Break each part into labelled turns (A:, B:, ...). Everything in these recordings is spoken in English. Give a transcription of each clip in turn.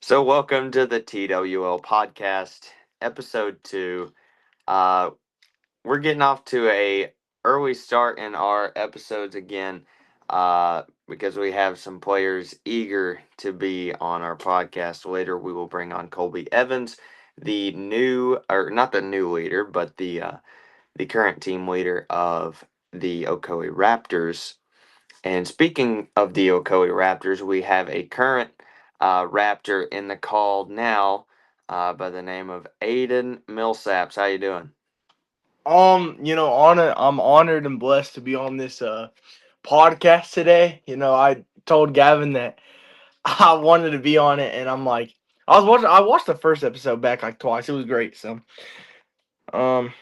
A: So, welcome to the TWL Podcast, episode 2. Uh, we're getting off to a early start in our episodes again because we have some players eager to be on our podcast. Later, we will bring on Colby Evans, the new, or not the new leader, but the current team leader of the Ocoee Raptors. And speaking of the Ocoee Raptors, we have a current Raptor in the call now by the name of Aiden Millsaps. How you doing?
B: I'm honored and blessed to be on this podcast today. I told Gavin that I wanted to be on it, and I watched the first episode back like twice. It was great. So,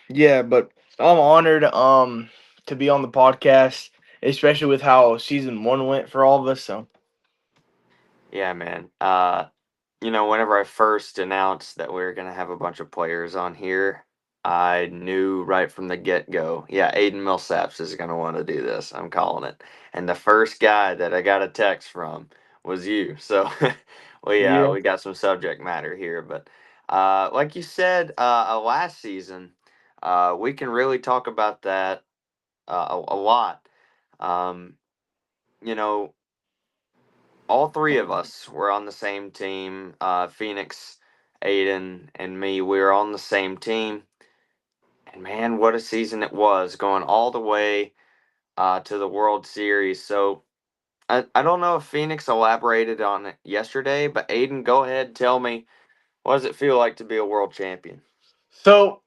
B: yeah, but I'm honored to be on the podcast, especially with how season 1 went for all of us. So,
A: Yeah, man. Whenever I first announced that we were going to have a bunch of players on here, I knew right from the get go, yeah, Aiden Millsaps is going to want to do this. I'm calling it. And the first guy that I got a text from was you. So, well, yeah,
B: yeah.
A: we got some subject matter here. But like you said last season, we can really talk about that a lot. Um, you know, all three of us were on the same team. Phoenix, Aiden, and me. We were on the same team. And man, what a season it was, going all the way to the World Series. So I don't know if Phoenix elaborated on it yesterday, but Aiden, go ahead, tell me, what does it feel like to be a world champion?
B: So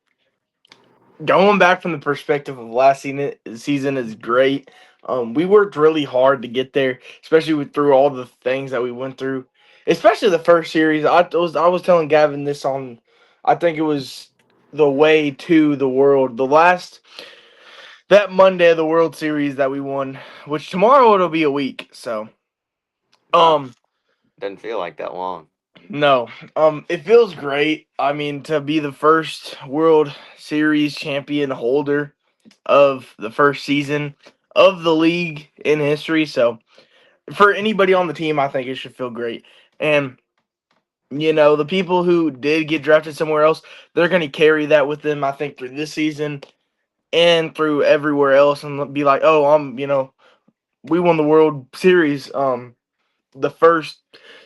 B: going back from the perspective of last season is great. We worked really hard to get there, especially through all the things that we went through. Especially the first series. I was telling Gavin this on, I think it was the way to the world. The last that Monday of the World Series that we won, which tomorrow it'll be a week. So
A: Uh,
B: um
A: doesn't feel like that long.
B: no, it feels great. I mean, to be the first World Series champion holder of the first season of the league in history. So for anybody on the team, I think it should feel great. And the people who did get drafted somewhere else, they're going to carry that with them. I think through this season and through everywhere else, and be like, oh, we won the World Series the first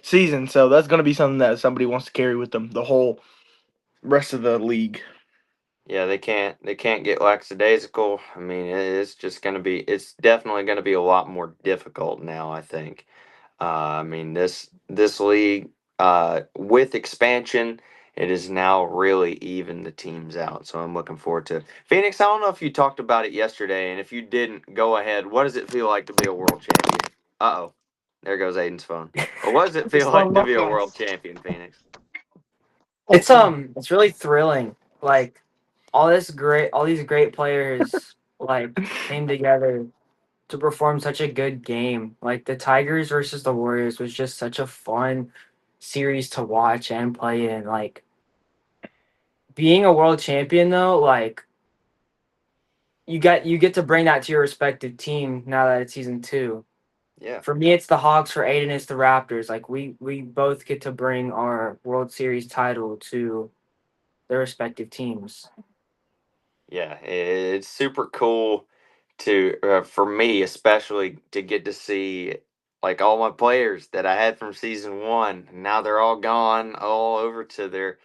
B: season. So that's going to be something that somebody wants to carry with them the whole rest of the league.
A: Yeah, they can't get lackadaisical. I mean, it's definitely gonna be a lot more difficult now, I think. I mean, this league, with expansion, it is now really even the teams out. So I'm looking forward to it. Phoenix. I don't know if you talked about it yesterday, and if you didn't, go ahead. What does it feel like to be a world champion? Uh-oh, there goes Aiden's phone. But what does it feel
C: Just one
A: like to
C: more
A: be a world
C: guys.
A: champion, Phoenix?
C: It's really thrilling. Like all these great players like came together to perform such a good game. Like the Tigers versus the Warriors was just such a fun series to watch and play in. Like being a world champion though, like you get to bring that to your respective team now that it's season 2.
A: Yeah.
C: For me, it's the Hawks. For Aiden, it's the Raptors. Like we both get to bring our World Series title to their respective teams.
A: Yeah, it's super cool to for me especially to get to see like all my players that I had from season 1. Now they're all gone, all over to their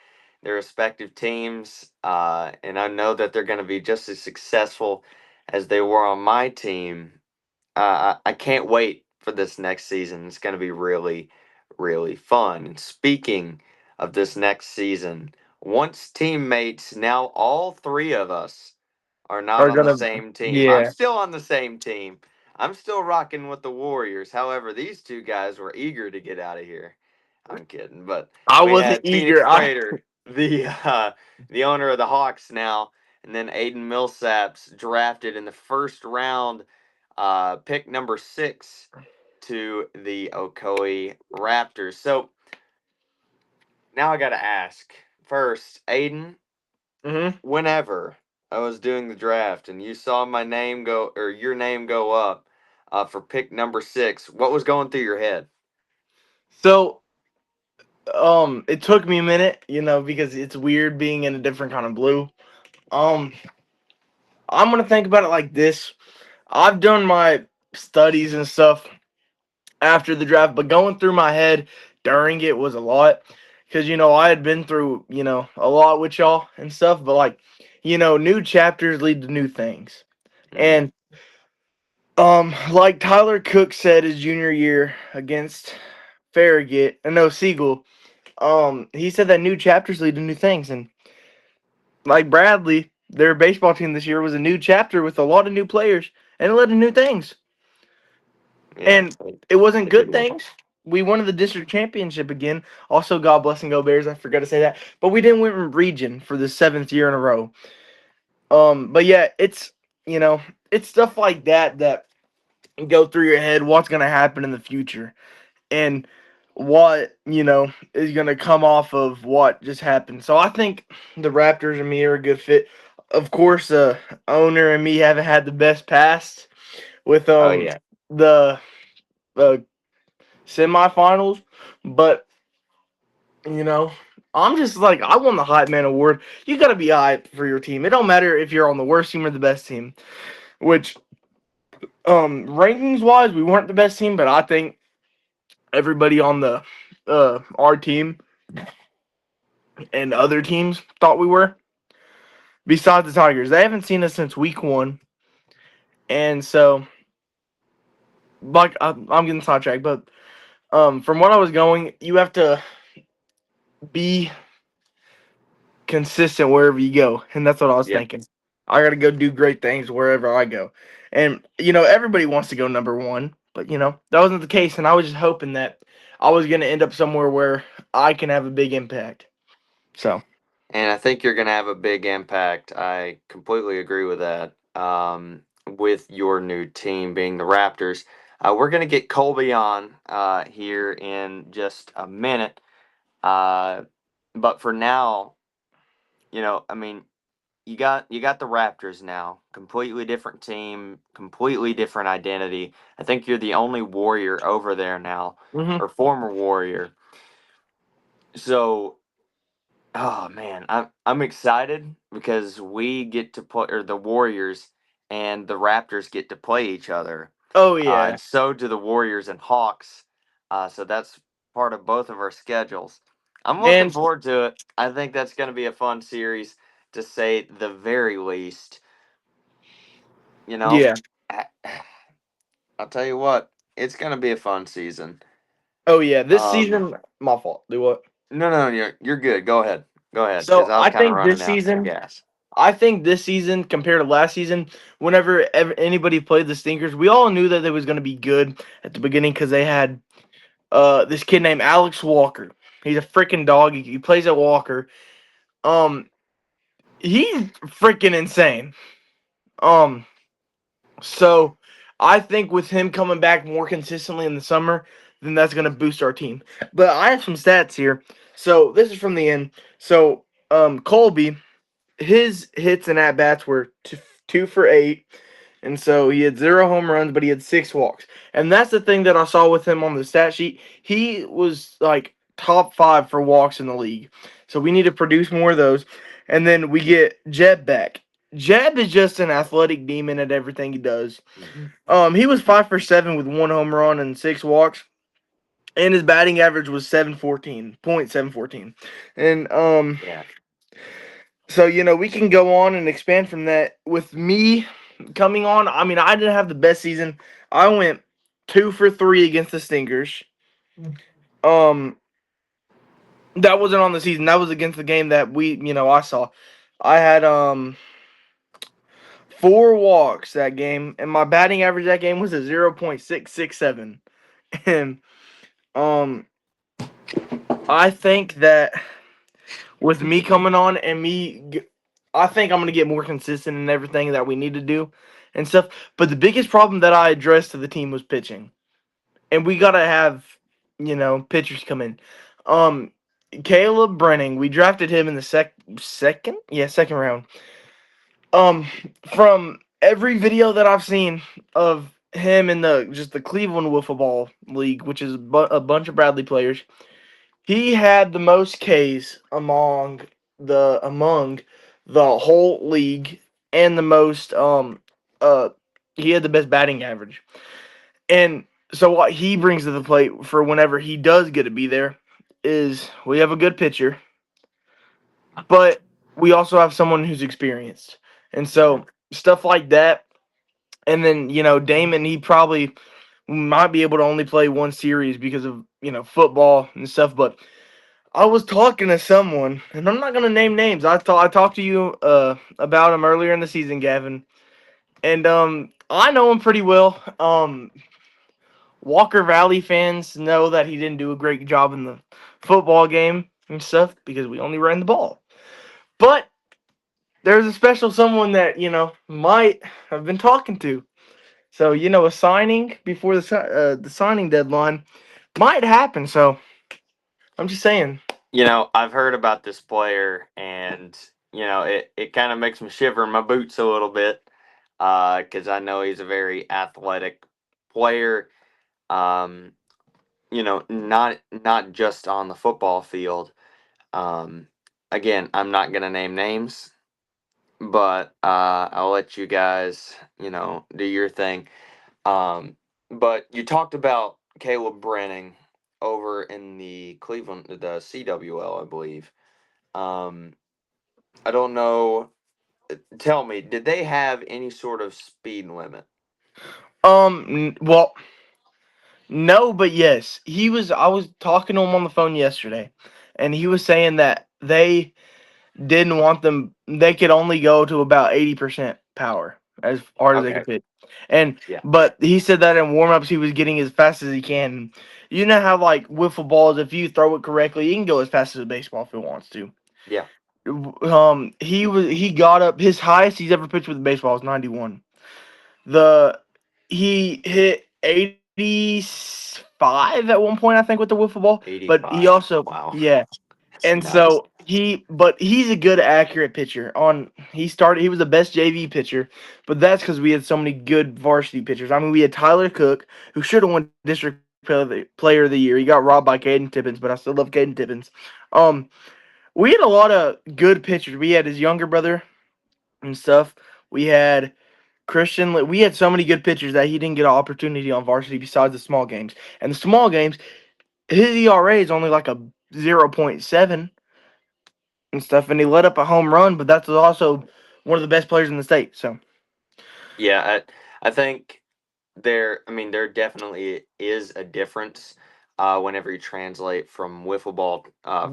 A: respective teams, and I know that they're going to be just as successful as they were on my team. I can't wait for this next season. It's going to be really, really fun. And speaking of this next season, once teammates, now all three of us are not
B: Are
A: on the
B: gonna,
A: same team. I'm
B: yeah.
A: still on the same team. I'm still rocking with the Warriors. However, these two guys were eager to get out of here. I'm kidding, but
B: I
A: we
B: wasn't
A: had Phoenix
B: eager. I
A: Prater, the owner of the Hawks now, and then Aiden Millsaps drafted in the first round, pick number 6 to the Ocoee Raptors. So now I got to ask first, Aiden,
B: hmm
A: whenever I was doing the draft and you saw my name go or your name go up for pick number 6, what was going through your head?
B: So it took me a minute, because it's weird being in a different kind of blue. Um, I'm gonna think about it like this. I've done my studies and stuff after the draft, but going through my head during it was a lot because I had been through a lot with y'all and stuff, but like new chapters lead to new things,
A: Hmm.
B: and like Tyler Cook said his junior year against Farragut, no Siegel, he said that new chapters lead to new things, and like Bradley, their baseball team this year was a new chapter with a lot of new players, and it led to new things.
A: Yeah,
B: And it wasn't
A: it did.
B: good things. We won the district championship again. Also, God bless and go Bears. I forgot to say that. But we didn't win region for the 7th year in a row. But yeah, you know, it's stuff like that that go through your head. What's gonna happen in the future, and what is gonna come off of what just happened. So I think the Raptors and me are a good fit. Of course, owner and me haven't had the best past with
A: Oh yeah.
B: the uh, semifinals, but you know, I'm just like I won the hype man award. You got to be hyped for your team. It don't matter if you're on the worst team or the best team. Which rankings wise, we weren't the best team, but I think everybody on the our team and other teams thought we were. Besides the Tigers, they haven't seen us since week 1, and so like I'm getting sidetracked, but from what I was going, you have to be consistent wherever you go, and that's what I was
A: Yep.
B: thinking. I got to go do great things wherever I go, and everybody wants to go number 1, but that wasn't the case, and I was just hoping that I was going to end up somewhere where I can have a big impact. So,
A: And I think you're going to have a big impact. I completely agree with that. With your new team being the Raptors, we're going to get Colby on here in just a minute. Uh, but for now, I mean, you got the Raptors now. Completely different team, completely different identity. I think you're the only Warrior over there now,
B: hmm
A: or former Warrior. So, oh man, I'm excited because we get to play, or the Warriors and the Raptors get to play each other.
B: oh yeah,
A: And so do the Warriors and Hawks. So that's part of both of our schedules. I'm looking
B: and
A: forward to it. I think that's going to be a fun series, to say the very least. You know,
B: yeah,
A: I- I'll tell you what, it's going to be a fun season.
B: oh yeah. This
A: Um,
B: season, my fault. Do what?
A: no, you're good. Go ahead, because
B: So
A: I was
B: I
A: kind of
B: think
A: running
B: this
A: out of
B: season,
A: gas.
B: compared to last season, whenever anybody played the Stinkers, we all knew that they was going to be good at the beginning because they had this kid named Alex Walker. He's a freaking dog. He plays at Walker. Um, he's freaking insane. Um, so I think with him coming back more consistently in the summer, then that's gonna boost our team. But I have some stats here. So this is from the end. So Colby, his hits and at bats were 2 for 8. And so he had 0 home runs, but he had 6 walks. And that's the thing that I saw with him on the stat sheet. He was like top 5 for walks in the league. So we need to produce more of those. And then we get Jeb back. Jeb is just an athletic demon at everything he does. He was 5 for 7 with 1 home run and 6 walks. And his batting average was 714.714. And
A: Yeah.
B: so, we can go on and expand from that. With me coming on, I mean, I didn't have the best season. I went 2 for 3 against the Stinkers. Um, that wasn't on the season. That was against the game that I saw. I had 4 walks that game, and my batting average that game was a 0.667. And um, I think that with me coming on and I think I'm gonna get more consistent in everything that we need to do and stuff. But the biggest problem that I addressed to the team was pitching, and we gotta have pitchers come in. Um, Caleb Brenning, we drafted him in the second round. Um, from every video that I've seen of him in the Cleveland Wiffle Ball League, which is a bunch of Bradley players, he had the most Ks among the whole league, and the most uh he had the best batting average. And so what he brings to the plate for whenever he does get to be there is we have a good pitcher, but we also have someone who's experienced. And
A: Mhm.
B: so stuff like that. And then, Damon, he probably might be able to only play one series because of, football and stuff. But I was talking to someone, and I'm not going to name names. I talked to you about him earlier in the season, Gavin. And I know him pretty well. Walker Valley fans know that he didn't do a great job in the football game and stuff because we only ran the ball. But there's a special someone that, might have been talking to. So, a signing before the signing deadline might happen. So, I'm just saying.
A: I've heard about this player, and it kind of makes me shiver in my boots a little bit, because I know he's a very athletic player. Um, not just on the football field. Um, Again, I'm not gonna name names, but I'll let you guys, do your thing. Um, but you talked about Caleb Brenning over in the Cleveland, the CWL, I believe. Um, I don't know. Tell me, did they have any sort of speed limit?
B: Well, no, but yes. I was talking to him on the phone yesterday, and he was saying that they didn't want them. They could only go to about 80% power as hard as they
A: Okay.
B: could pitch. And
A: Yeah.
B: but he said that in warm-ups he was getting as fast as he can. You know how like wiffle balls, if you throw it correctly, you can go as fast as a baseball if it wants to.
A: Yeah.
B: He got up, his highest he's ever pitched with a baseball is 91. The He hit 85 at one point, I think, with the wiffle ball. But he
A: 85.
B: also,
A: Wow.
B: yeah.
A: That's
B: And
A: nuts.
B: so but he's a good, accurate pitcher. He was the best JV pitcher, but that's because we had so many good varsity pitchers. I mean, we had Tyler Cook, who should have won District Player of the Year. He got robbed by Caden Tippins, but I still love Caden Tippins. Um, we had a lot of good pitchers. We had his younger brother and stuff. We had Christian. We had so many good pitchers that he didn't get an opportunity on varsity besides the small games. And the small games, his ERA is only like a 0.7 and stuff, and he let up a home run, but that's also one of the best players in the state. So
A: Yeah, I think there definitely is a difference whenever you translate from wiffle ball,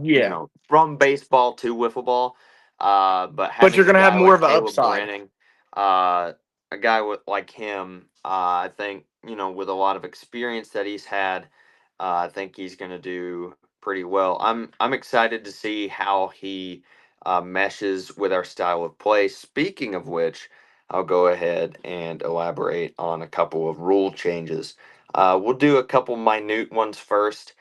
B: yeah,
A: from baseball to wiffle ball. But
B: but you're
A: having a
B: gonna have
A: guy
B: more
A: like
B: of an
A: Caleb
B: upside.
A: Brenning, a guy like him, I think, with a lot of experience that he's had, I think he's going to do pretty well. I'm excited to see how he meshes with our style of play. Speaking of which, I'll go ahead and elaborate on a couple of rule changes. We'll do a couple minute ones first.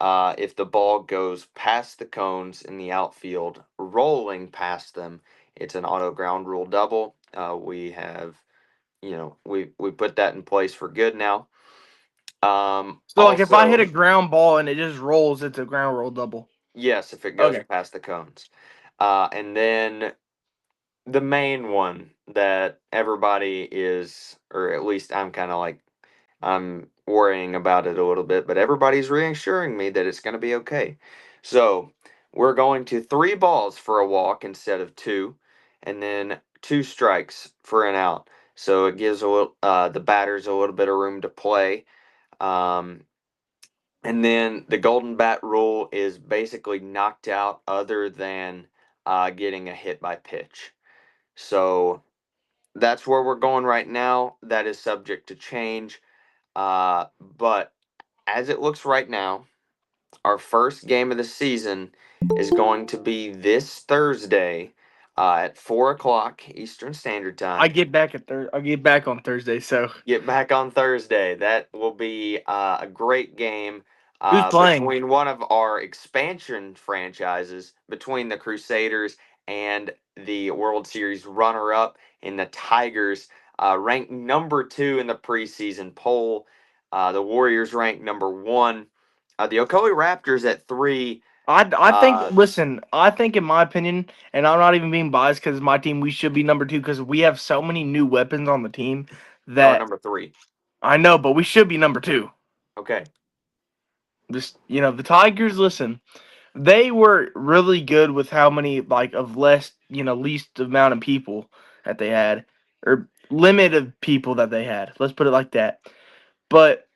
A: If the ball goes past the cones in the outfield, rolling past them, it's an auto ground rule double. We have, we put that in place for good now.
B: So like if I hit
A: Also,
B: a ground ball and it just rolls, it's a ground roll double.
A: yes, if it goes
B: Okay.
A: past the cones. And then the main one that everybody is, or at least I'm kind of like, I'm worrying about it a little bit, but everybody's reassuring me that it's going to be okay. So we're going to three balls for a walk instead of two, and then two strikes for an out. So it gives the batters a little bit of room to play. Um, and then the golden bat rule is basically knocked out, other than getting a hit by pitch. So that's where we're going right now. That is subject to change. But as it looks right now, our first game of the season is going to be this Thursday at 4 o'clock Eastern Standard
B: I
A: Time.
B: get back I get back on Thursday. So
A: Get back on Thursday. That will be a great game
B: who's playing?
A: between one of our expansion franchises, between the Crusaders and the World Series runner-up in the Tigers, ranked number 2 in the preseason poll. The Warriors ranked number 1. The Ocoee Raptors at 3.
B: I think.
A: Uh,
B: Listen, I think in my opinion, and I'm not even being biased because my team, we should be number two because we have so many new weapons on the team
A: no,
B: that
A: number 3.
B: I know, but we should be number two.
A: Okay.
B: Just the Tigers. Listen, they were really good with how many like of less least amount of people that they had or limit of people that they had. Let's put it like that. But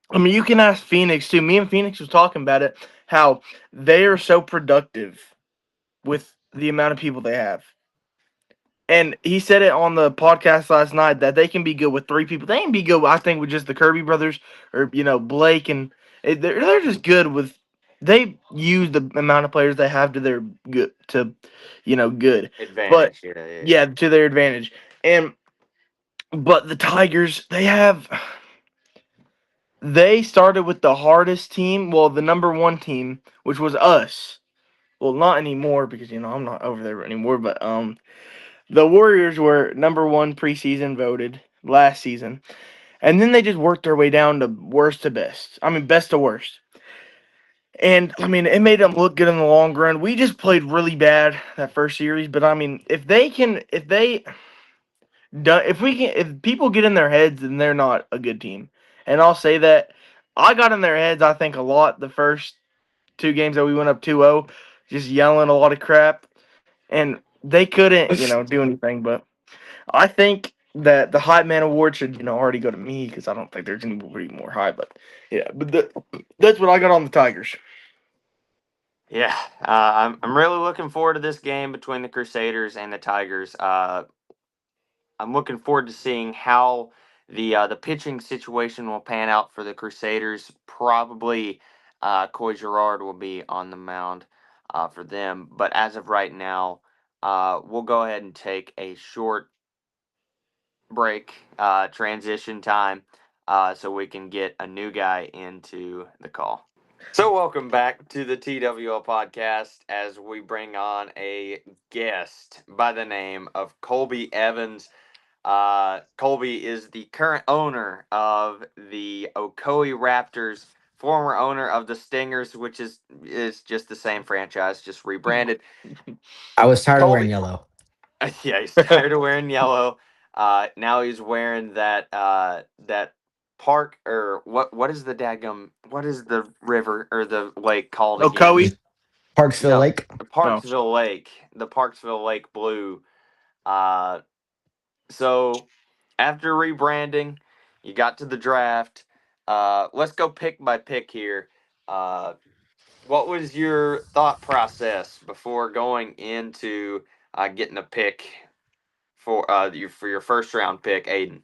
B: I mean, you can ask Phoenix too. Me and Phoenix was talking about it. How they are so productive with the amount of people they have. And he said it on the podcast last night that they can be good with three people. They can be good, I think, with just the Kirby brothers or Blake, and they're just good with. They use the amount of players they have to their good good, but
A: Advantage. Yeah, yeah,
B: yeah, to their advantage. And but the Tigers, they started with the hardest team, well, the number one team, which was us. Well, not anymore because I'm not over there anymore, but the Warriors were number one preseason voted last season, and then they just worked their way down to worst to best. I mean, best to worst. And I mean, it made them look good in the long run. We just played really bad that first series, but I mean, if people get in their heads, then they're not a good team. And I'll say that I got in their heads. I think a lot the first two games that we went up 2-0, just yelling a lot of crap, and they couldn't, do anything. But I think that the hype man award should, already go to me because I don't think there's anybody more high. But yeah, but that's what I got on the Tigers.
A: yeah. I'm really looking forward to this game between the Crusaders and the Tigers. I'm looking forward to seeing how the pitching situation will pan out for the Crusaders. Probably Coy Girard will be on the mound for them. But as of right now, we'll go ahead and take a short break, transition time, so we can get a new guy into the call. So, welcome back to the TWL podcast as we bring on a guest by the name of Colby Evans. Colby is the current owner of the Ocoee Raptors, former owner of the Stingers, which is just the same franchise, just rebranded.
D: I was tired of wearing
A: Colby,
D: yellow.
A: yeah, he's tired of wearing yellow. Now he's wearing that park or what is the daggum? What is the river or the lake called
B: Oh,
A: again?
B: Coey.
D: Parksville
A: No,
D: Lake.
A: the
B: Oh,
A: Parksville Lake, the Parksville Lake Blue. Uh, so after rebranding, you got to the draft. Let's go pick by pick here. Uh, what was your thought process before going into getting a pick for your first round pick, Aiden?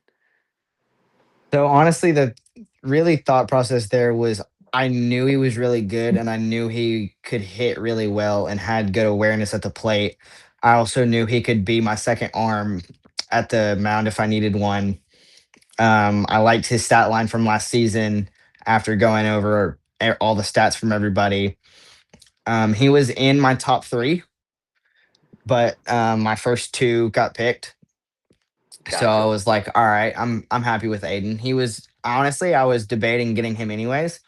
D: So honestly, the really thought process there was I knew he was really good and I knew he could hit really well and had good awareness at the plate. I also knew he could be my second arm at the mound if I needed one. I liked his stat line from last season after going over all the stats from everybody. He was in my top three, but my first two got picked. So I
A: Gotcha.
D: was like, all right, I'm happy with Aiden. He was honestly, I was debating getting him anyways,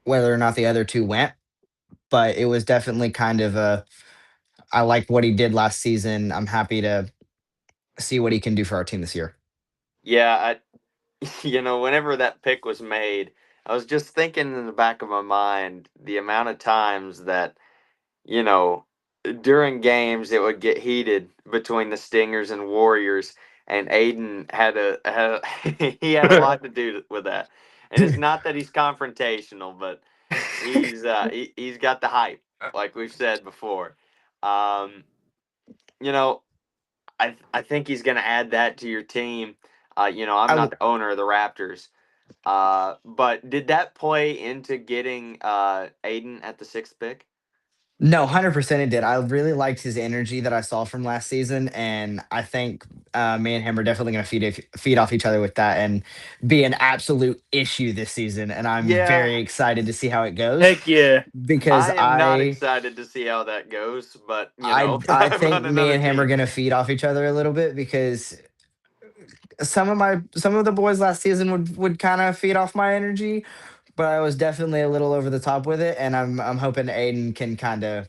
D: whether or not the other two went, but it was definitely kind of a I liked what he did last season. I'm happy to see what he can do for our team this year.
A: Yeah, whenever that pick was made, I was just thinking in the back of my mind the amount of times that you know, during games it would get heated between the Stingers and Warriors, and Aiden he had a lot to do with that. And it's not that he's confrontational, but he's got the hype, like we've said before. Um, you know, I think he's going to add that to your team. I'm
D: I
A: not the owner of the Raptors. But did that play into getting Aiden at the sixth pick?
D: No, 100% it did. I really liked his energy that I saw from last season, and I think me and him are definitely going to feed off each other with that and be an absolute issue this season. And I'm
A: Yeah,
D: very excited to see how it goes
B: Heck yeah.
D: because
A: I am not excited to see how that goes, but
D: I
A: I'm
D: think
A: on
D: me
A: another
D: and him are
A: team.
D: going to feed off each other a little bit because some of the boys last season would kind of feed off my energy, but I was definitely a little over the top with it, and I'm hoping Aiden can kind of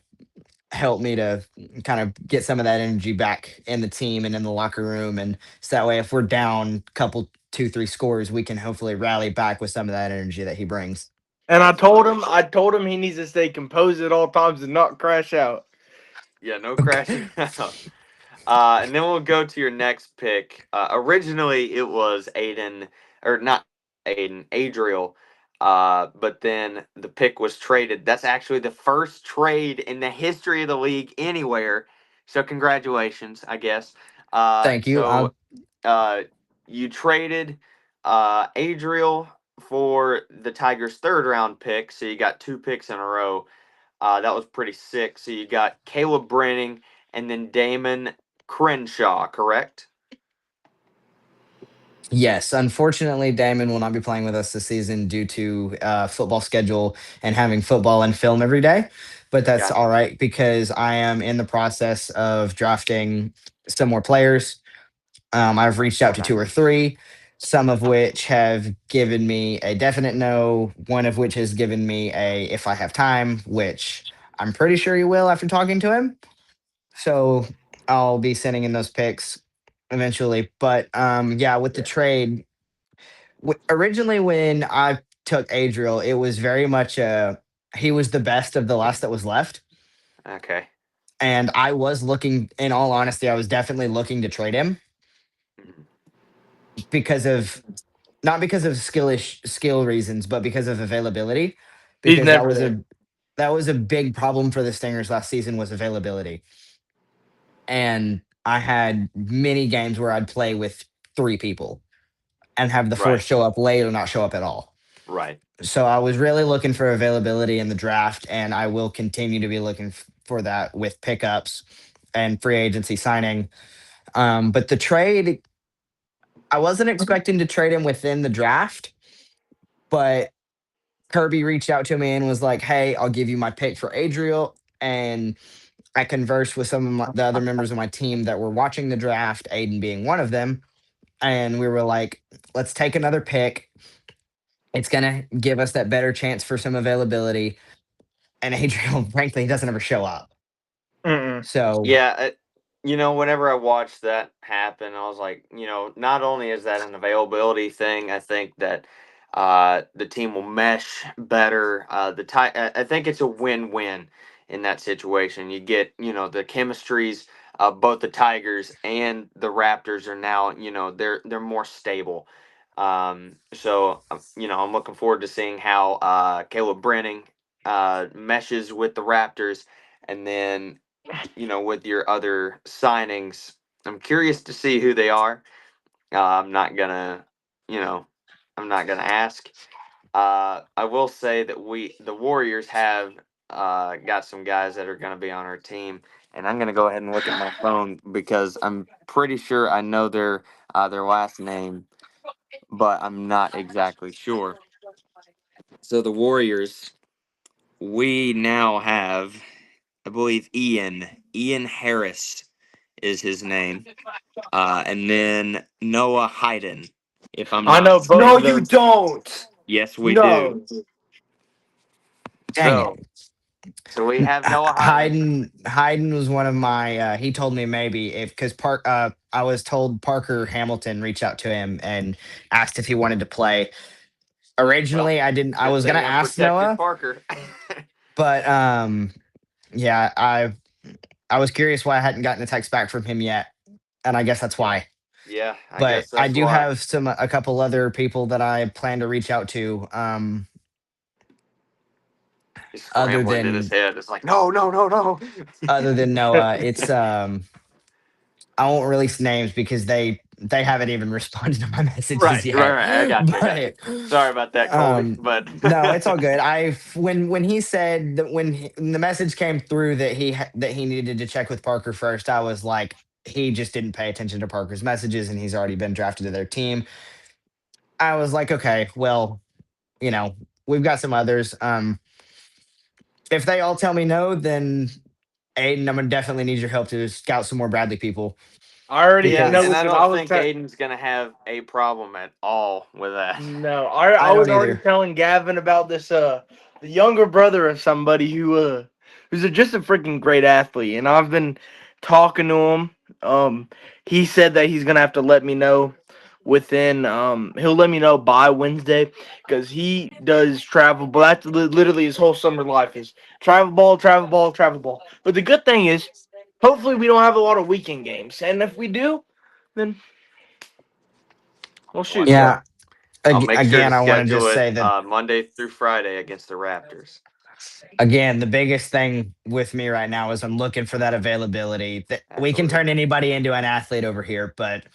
D: help me to kind of get some of that energy back in the team and in the locker room. And so that way, if we're down couple, two, three scores, we can hopefully rally back with some of that energy that he brings.
B: And
A: Absolutely.
B: I told him he needs to stay composed at all times and not crash out.
A: Yeah, no
D: Okay.
A: crashing out. And then we'll go to your next pick. Originally, it was Aiden, or not Aiden, Adriel. But then the pick was traded. That's actually the first trade in the history of the league anywhere. So congratulations, I guess.
D: Thank you.
A: So uh, you traded Adriel for the Tigers' third round pick. So you got two picks in a row. That was pretty sick. So you got Caleb Brenning and then Damon Crenshaw, correct?
D: Yes, unfortunately, Damon will not be playing with us this season due to football schedule and having football and film every day. But that's
A: Gotcha.
D: all right because I am in the process of drafting some more players. I've reached out to
A: Okay.
D: two or three, some of which have given me a definite no, one of which has given me a if I have time, which I'm pretty sure he will after talking to him. So I'll be sending in those picks eventually. But yeah, with the
A: Yeah.
D: trade, originally when I took Adriel, it was very much he was the best of the last that was left.
A: Okay.
D: And I was looking, in all honesty, I was definitely looking to trade him
A: Mhm.
D: because of not because of skill reasons, but because of availability.
B: He's
D: Because
B: never there.
D: that was a big problem for the Stingers last season was availability. And I had many games where I'd play with three people and have the fourth
A: Right.
D: show up late or not show up at all.
A: Right.
D: So I was really looking for availability in the draft, and I will continue to be looking for that with pickups and free agency signing. But the trade, I wasn't expecting to trade him within the draft, but Kirby reached out to me and was like, "Hey, I'll give you my pick for Adriel." And I conversed with some of the other members of my team that were watching the draft, Aiden being one of them, and we were like, "Let's take another pick. It's gonna give us that better chance for some availability." And Adriel, frankly, he doesn't ever show up.
B: Mm-mm.
D: So
A: Yeah, whenever I watched that happen, I was like, not only is that an availability thing, I think that the team will mesh better. I think it's a win-win in that situation. You get, the chemistries of both the Tigers and the Raptors are now, they're more stable. I'm looking forward to seeing how Caleb Brenning meshes with the Raptors, and then with your other signings. I'm curious to see who they are. I'm not gonna, you know, I'm not gonna ask. I will say that the Warriors, have got some guys that are gonna be on our team, and I'm gonna go ahead and look at my phone because I'm pretty sure I know their last name, but I'm not exactly sure. So the Warriors, we now have, I believe, Ian Harris is his name. And then Noah Hayden, if I'm
B: I
A: not
B: know both
C: No,
B: of
C: you
B: those.
C: don't.
A: yes, we do.
C: No.
D: dang
A: So
D: it.
A: so we have Noah Hayden.
D: Hayden was one of my he told me maybe if because I was told Parker Hamilton reached out to him and asked if he wanted to play.
A: Well,
D: Originally I
A: good
D: was gonna
A: thing I
D: ask
A: protected
D: Noah,
A: Parker.
D: but yeah, I was curious why I hadn't gotten a text back from him yet, and I guess that's
A: Yeah,
D: why.
A: yeah, I
D: But
A: guess
D: I
A: that's
D: do
A: why.
D: have a couple other people that I plan to reach out to.
A: He's
D: Other
A: scrambling in his
D: than
A: head. It's like, no, no, no, no.
D: other than Noah, it's I won't release names because they haven't even responded to my messages
A: Right, right,
D: yet.
A: right. I got you. I got you.
D: But
A: Sorry about that, Colby. But
D: no, it's all good. I when he said that when the message came through that that he needed to check with Parker first, I was like, he just didn't pay attention to Parker's messages, and he's already been drafted to their team. I was like, okay, well, you know, we've got some others. If they all tell me no, then Aiden, I'm gonna definitely need your help to scout some more Bradley people
B: I already
A: yeah,
B: no.
D: because
A: and I
B: Listen, I
A: don't
B: was
A: think Aiden's gonna have a problem at all with that.
B: no. I
D: I
B: was
D: don't
B: already
D: either.
B: telling Gavin about this. The younger brother of somebody who's just a freaking great athlete, and I've been talking to him. He said that he's gonna have to let me know within. He'll let me know by Wednesday because he does travel. But that's literally his whole summer life is travel ball, travel ball, travel ball. But the good thing is, hopefully, we don't have a lot of weekend games, and if we do, then well, shoot.
A: Watch
D: Yeah.
A: out. I'll make sure to
D: Again, I want to
A: schedule
D: just
A: it
D: say that
A: Monday through Friday against the Raptors.
D: again, the biggest thing with me right now is I'm looking for that availability. That we can turn
A: Absolutely.
D: anybody into an athlete over here, but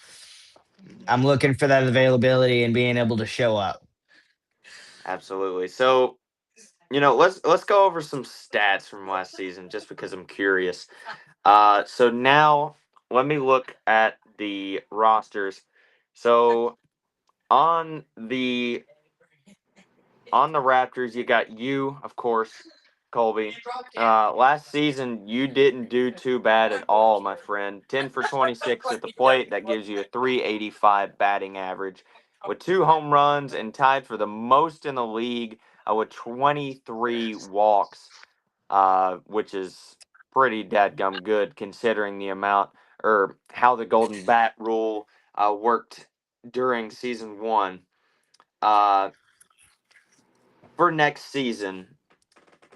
D: I'm looking for that availability and being able to show up.
A: Absolutely. So, let's go over some stats from last season just because I'm curious. So now let me look at the rosters. So on the on the Raptors, you got you, of course, Colby. Last season, you didn't do too bad at all, my friend. 10 for 26 at the plate. That gives you a 385 batting average with 2 home runs and tied for the most in the league with 23 walks, which is pretty dadgum good considering the amount or how the Golden Bat rule worked during season one. Uh, for next season,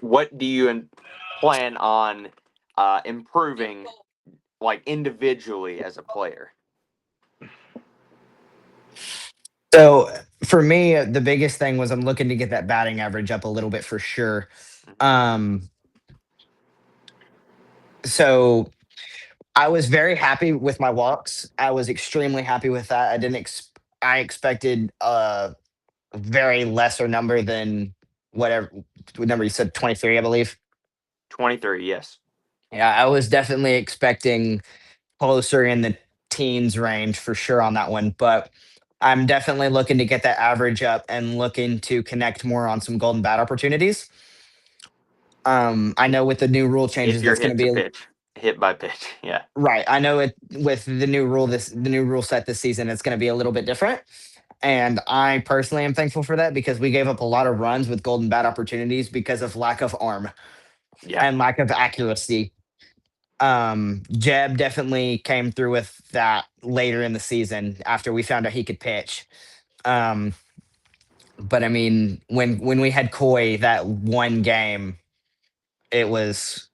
A: what do you plan on improving, like individually as a player?
D: So for me, the biggest thing was I'm looking to get that batting average up a little bit for sure.
A: Hmm.
D: Um, so I was very happy with my walks. I was extremely happy with that. I didn't. I expected a very lesser number than whatever what number you said, 23, I believe.
A: 23, yes.
D: Yeah, I was definitely expecting closer in the teens range for sure on that one, but I'm definitely looking to get that average up and looking to connect more on some golden bat opportunities. I know with the new rule
A: If
D: changes,
A: you're
D: that's going to
A: hit to
D: be
A: pitch, hit by pitch, yeah.
D: right. I know it with the new rule set this season, it's going to be a little bit different. And I personally am thankful for that because we gave up a lot of runs with golden bat opportunities because of lack of arm
A: Yeah.
D: and lack of accuracy. Jeb definitely came through with that later in the season after we found out he could pitch. Um, but I mean, when we had Coy that one game, it was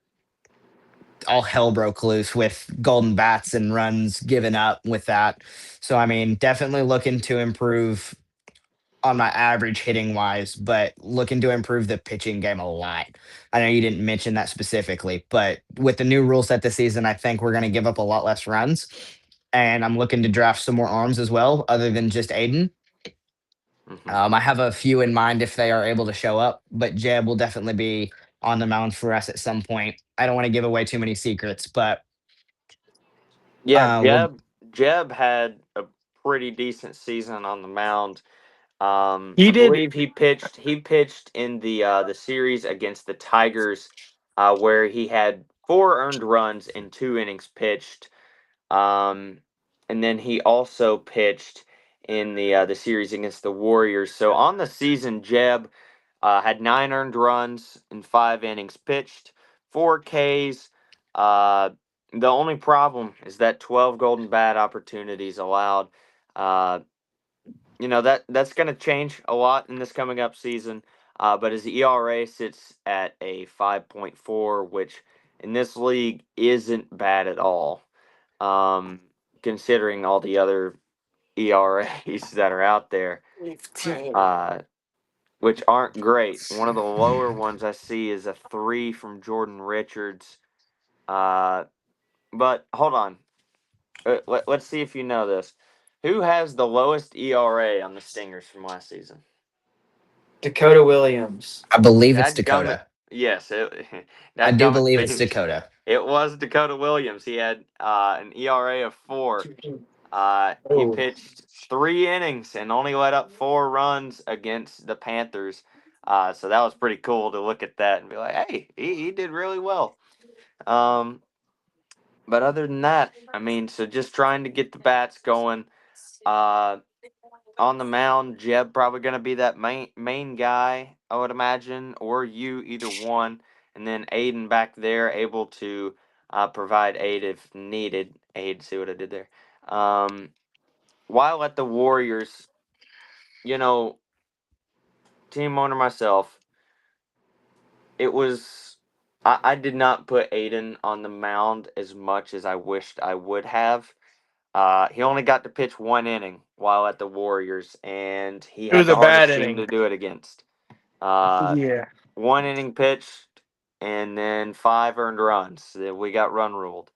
D: all hell broke loose with golden bats and runs given up with that. So I mean, definitely looking to improve on my average hitting wise, but looking to improve the pitching game a lot. I know you didn't mention that specifically, but with the new rule set this season, I think we're going to give up a lot less runs. And I'm looking to draft some more arms as well, other than just Aiden.
A: Hmm.
D: I have a few in mind if they are able to show up, but Jeb will definitely be on the mound for us at some point. I don't want to give away too many secrets, but
A: Yeah,
D: we'll
A: Jeb had a pretty decent season on the mound.
B: He
A: I
B: did.
A: believe he pitched in the series against the Tigers, where he had 4 earned runs in 2 innings pitched. Um, and then he also pitched in the series against the Warriors. So on the season, Jeb had 9 earned runs in 5 innings pitched, 4 Ks. Uh, the only problem is that 12 golden bat opportunities allowed. Uh, that's going to change a lot in this coming up season. But his ERA sits at a 5.4, which in this league isn't bad at all, um, considering all the other ERAs that are out there, uh, which aren't great. One of the lower ones I see is a 3 from Jordan Richards. Uh, but hold on. Let's see if you know this. Who has the lowest ERA on the Stingers from last season?
C: Dakota Williams.
D: I believe it's
A: That gummit.
D: Dakota.
A: Yes,
D: I
A: that
D: do
A: gummit
D: believe it's
A: seems.
D: Dakota.
A: It was Dakota Williams. He had an ERA of 4. He
C: Oh,
A: pitched 3 innings and only let up 4 runs against the Panthers. So that was pretty cool to look at that and be like, hey, he did really well. Um, but other than that, I mean, so just trying to get the bats going. Uh, on the mound, Jeb probably going to be that main guy, I would imagine, or you, either one, and then Aiden back there able to provide aid if needed. Aid, see what I did there. While at the Warriors, you know, team owner myself, it was I did not put Aiden on the mound as much as I wished I would have. He only got to pitch 1 inning while at the Warriors, and he
B: It
A: had
B: was
A: the
B: a bad
A: hardest team to
B: inning.
A: do it against. Uh,
B: Yeah.
A: 1 inning pitched, and then 5 earned runs. We got run ruled.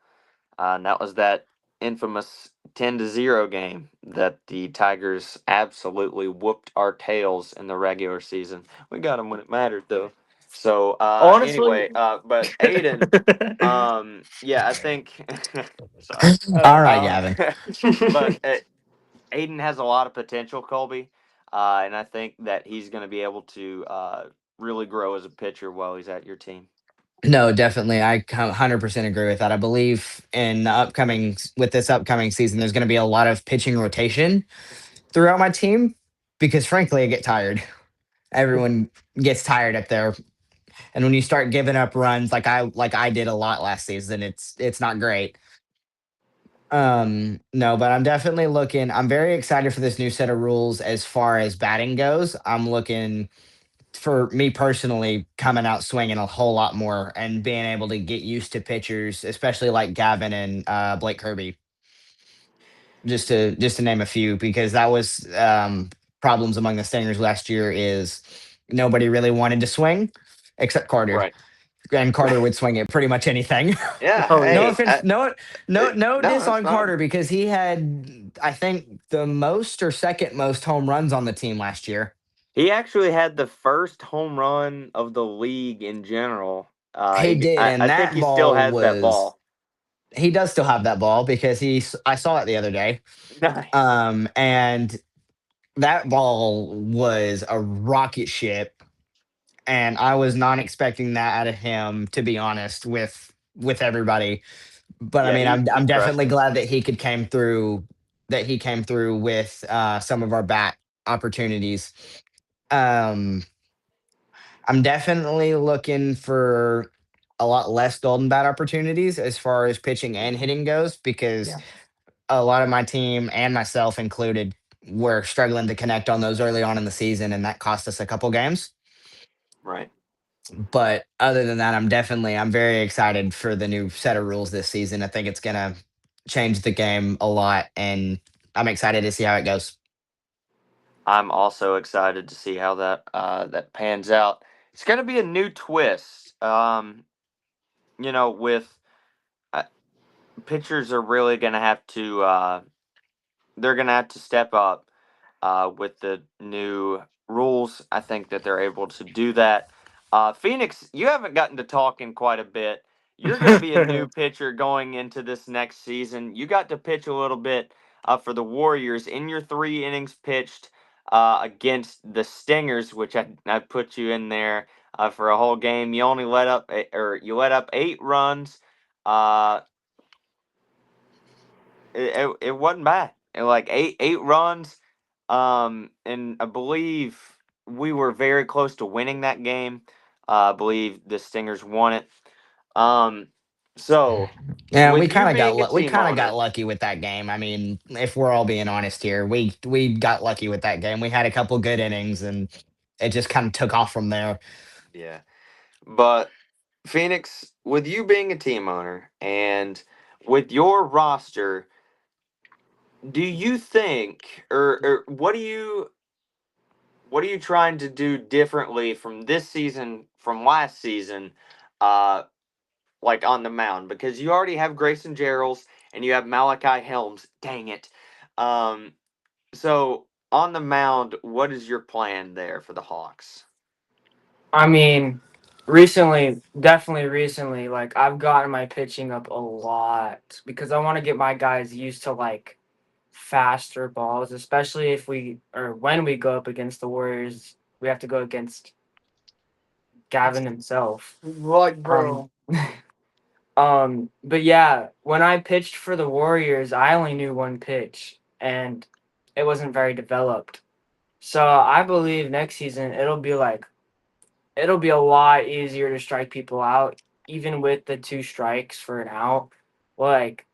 A: And that was that infamous 10-0 game that the Tigers absolutely whooped our tails in the regular season. We got them when it mattered, though. So
B: Honestly,
A: anyway, but Aiden, yeah, I think. Sorry,
D: All right,
A: uh,
D: Gavin.
A: but Aiden has a lot of potential, Colby, and I think that he's going to be able to really grow as a pitcher while he's at your team.
D: No, definitely. I 100% agree with that. I believe with this upcoming season, there's going to be a lot of pitching rotation throughout my team because, frankly, I get tired. Everyone gets tired up there, and when you start giving up runs like I did a lot last season, it's not great. No, but I'm definitely looking. I'm very excited for this new set of rules as far as batting goes. I'm looking for me personally coming out swinging a whole lot more and being able to get used to pitchers, especially like Gavin and Blake Kirby, just to name a few, because that was problems among the Stingers last year is nobody really wanted to swing except Carter,
A: Right.
D: and Carter would swing at pretty much anything.
A: Yeah.
B: oh
D: No
B: yeah.
A: Hey.
D: offense, no
A: No,
D: diss
A: that's
D: on
A: fine.
D: Carter because he had I think the most or second most home runs on the team last year.
A: He actually had the first home run of the league in general.
D: He did,
A: I
D: and
A: think
D: that
A: he still
D: ball
A: has that
D: was
A: ball.
D: he does still have that ball because I saw it the other day.
A: Nice.
D: And that ball was a rocket ship, and I was not expecting that out of him, to be honest with everybody. But I
A: Yeah,
D: mean,
A: he
D: I'm
A: crushed
D: definitely
A: it.
D: glad that he came through with some of our bat opportunities. Um, I'm definitely looking for a lot less golden bat opportunities as far as pitching and hitting goes because
C: yeah.
D: a lot of my team and myself included were struggling to connect on those early on in the season, and that cost us a couple games.
A: Right.
D: But other than that, I'm very excited for the new set of rules this season. I think it's gonna change the game a lot, and I'm excited to see how it goes.
A: I'm also excited to see how that pans out. It's going to be a new twist. With uh, pitchers are really going to have to they're going to have to step up with the new rules. I think that they're able to do that. Phoenix, you haven't gotten to talk in quite a bit. You're going to be a new pitcher going into this next season. You got to pitch a little bit for the Warriors in your 3 innings pitched against the Stingers, which I put you in there for a whole game. You only you let up 8 runs. Uh, it wasn't bad. Like eight runs. And I believe we were very close to winning that game. I believe the Stingers won it. Um, so
D: Yeah,
A: with you being a
D: we
A: team
D: kind of got
A: owner,
D: lucky with that game. I mean, if we're all being honest here, we got lucky with that game. We had a couple good innings, and it just kind of took off from there.
A: yeah. But Phoenix, with you being a team owner and with your roster, do you think, or what are you trying to do differently from this season from last season, uh, like on the mound? Because you already have Grayson Gerald's and you have Malachi Helms. Dang it. Um, so on the mound, what is your plan there for the Hawks?
C: I mean, recently, definitely recently, like I've gotten my pitching up a lot because I want to get my guys used to like faster balls, especially if we or when we go up against the Warriors, we have to go against Gavin himself.
B: Like,
C: Um,
B: bro.
C: but yeah, when I pitched for the Warriors, I only knew one pitch and it wasn't very developed. So I believe next season it'll be a lot easier to strike people out, even with the two strikes for an out. Like